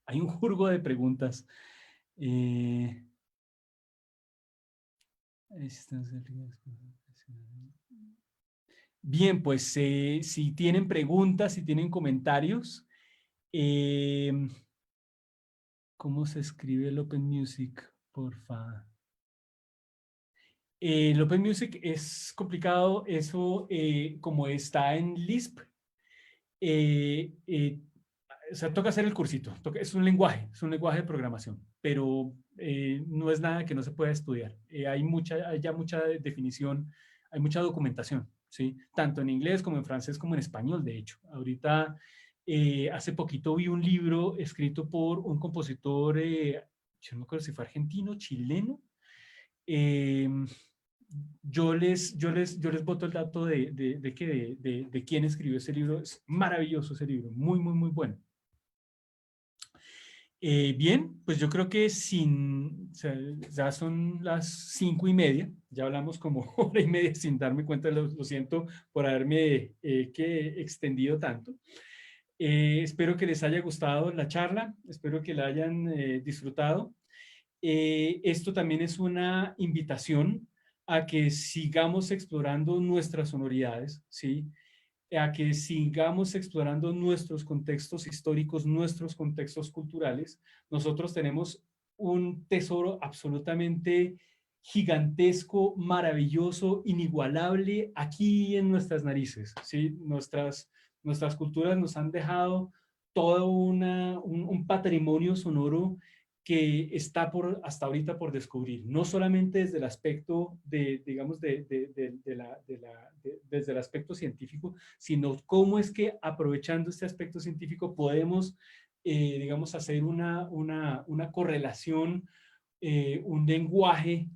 Hay un jurgo de preguntas. Bien, pues si tienen preguntas, si tienen comentarios, ¿cómo se escribe el Open Music? Porfa. El Open Music es complicado, eso como está en Lisp, o sea, toca hacer el cursito, es un lenguaje de programación, pero no es nada que no se pueda estudiar. Hay ya mucha definición, hay mucha documentación, ¿sí? Tanto en inglés como en francés como en español, de hecho. Ahorita, hace poquito vi un libro escrito por un compositor, yo no me acuerdo si fue argentino, chileno. eh, yo les boto el dato de quién escribió ese libro. Es maravilloso ese libro, muy, muy, muy bueno. Bien, pues yo creo que o sea, ya son las 5:30, ya hablamos como 1:30 sin darme cuenta, lo siento por haberme que extendido tanto. Espero que les haya gustado la charla, espero que la hayan disfrutado. Esto también es una invitación a que sigamos explorando nuestras sonoridades, ¿sí? A que sigamos explorando nuestros contextos históricos, nuestros contextos culturales. Nosotros tenemos un tesoro absolutamente gigantesco, maravilloso, inigualable aquí en nuestras narices, ¿sí? Nuestras culturas nos han dejado todo un patrimonio sonoro que está hasta ahorita por descubrir, no solamente desde el aspecto digamos, desde el aspecto científico, sino cómo es que aprovechando este aspecto científico podemos, digamos, hacer una correlación, un lenguaje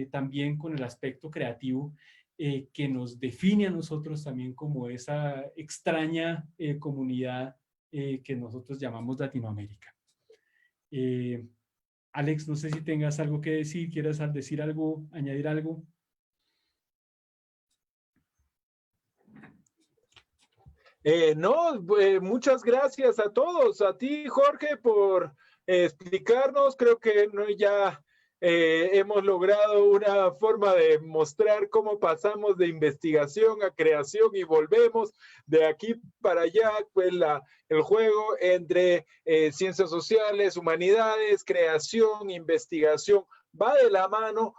también con el aspecto creativo que nos define a nosotros también como esa extraña comunidad que nosotros llamamos Latinoamérica. Alex, no sé si tengas algo que decir, quieras decir algo, añadir algo. No, muchas gracias a todos, a ti, Jorge, por explicarnos. Creo que no, ya hemos logrado una forma de mostrar cómo pasamos de investigación a creación y volvemos de aquí para allá, pues el juego entre ciencias sociales, humanidades, creación, investigación va de la mano.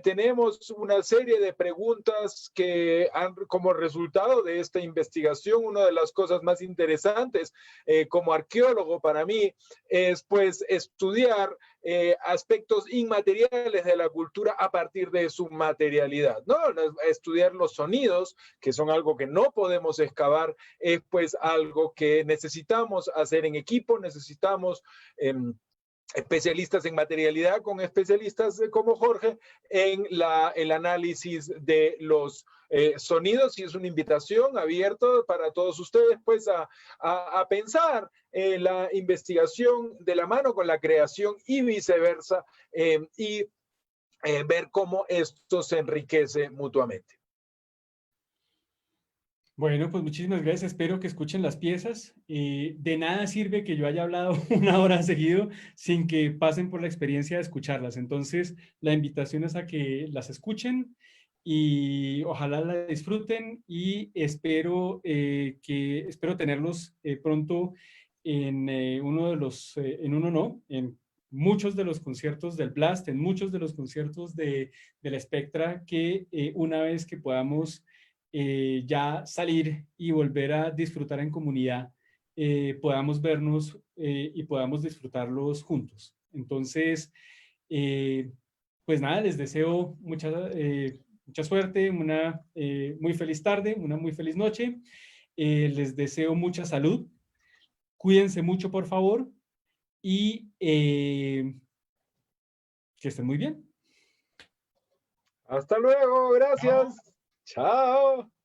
Tenemos una serie de preguntas que han, como resultado de esta investigación, una de las cosas más interesantes como arqueólogo para mí es pues estudiar aspectos inmateriales de la cultura a partir de su materialidad, ¿no? Estudiar los sonidos, que son algo que no podemos excavar, es pues algo que necesitamos hacer en equipo, necesitamos especialistas en materialidad con especialistas como Jorge en el análisis de los sonidos, y es una invitación abierta para todos ustedes pues a pensar la investigación de la mano con la creación y viceversa, y ver cómo esto se enriquece mutuamente. Bueno, pues muchísimas gracias. Espero que escuchen las piezas. De nada sirve que yo haya hablado 1 hora seguido sin que pasen por la experiencia de escucharlas. Entonces, la invitación es a que las escuchen y ojalá la disfruten, y espero tenerlos pronto en en muchos de los conciertos del Blast, en muchos de los conciertos del Spectra, que una vez que podamos ya salir y volver a disfrutar en comunidad, podamos vernos y podamos disfrutarlos juntos. Entonces, pues nada, les deseo mucha suerte, una muy feliz tarde, una muy feliz noche. Les deseo mucha salud. Cuídense mucho, por favor, y que estén muy bien. Hasta luego, gracias. Chao. Chao.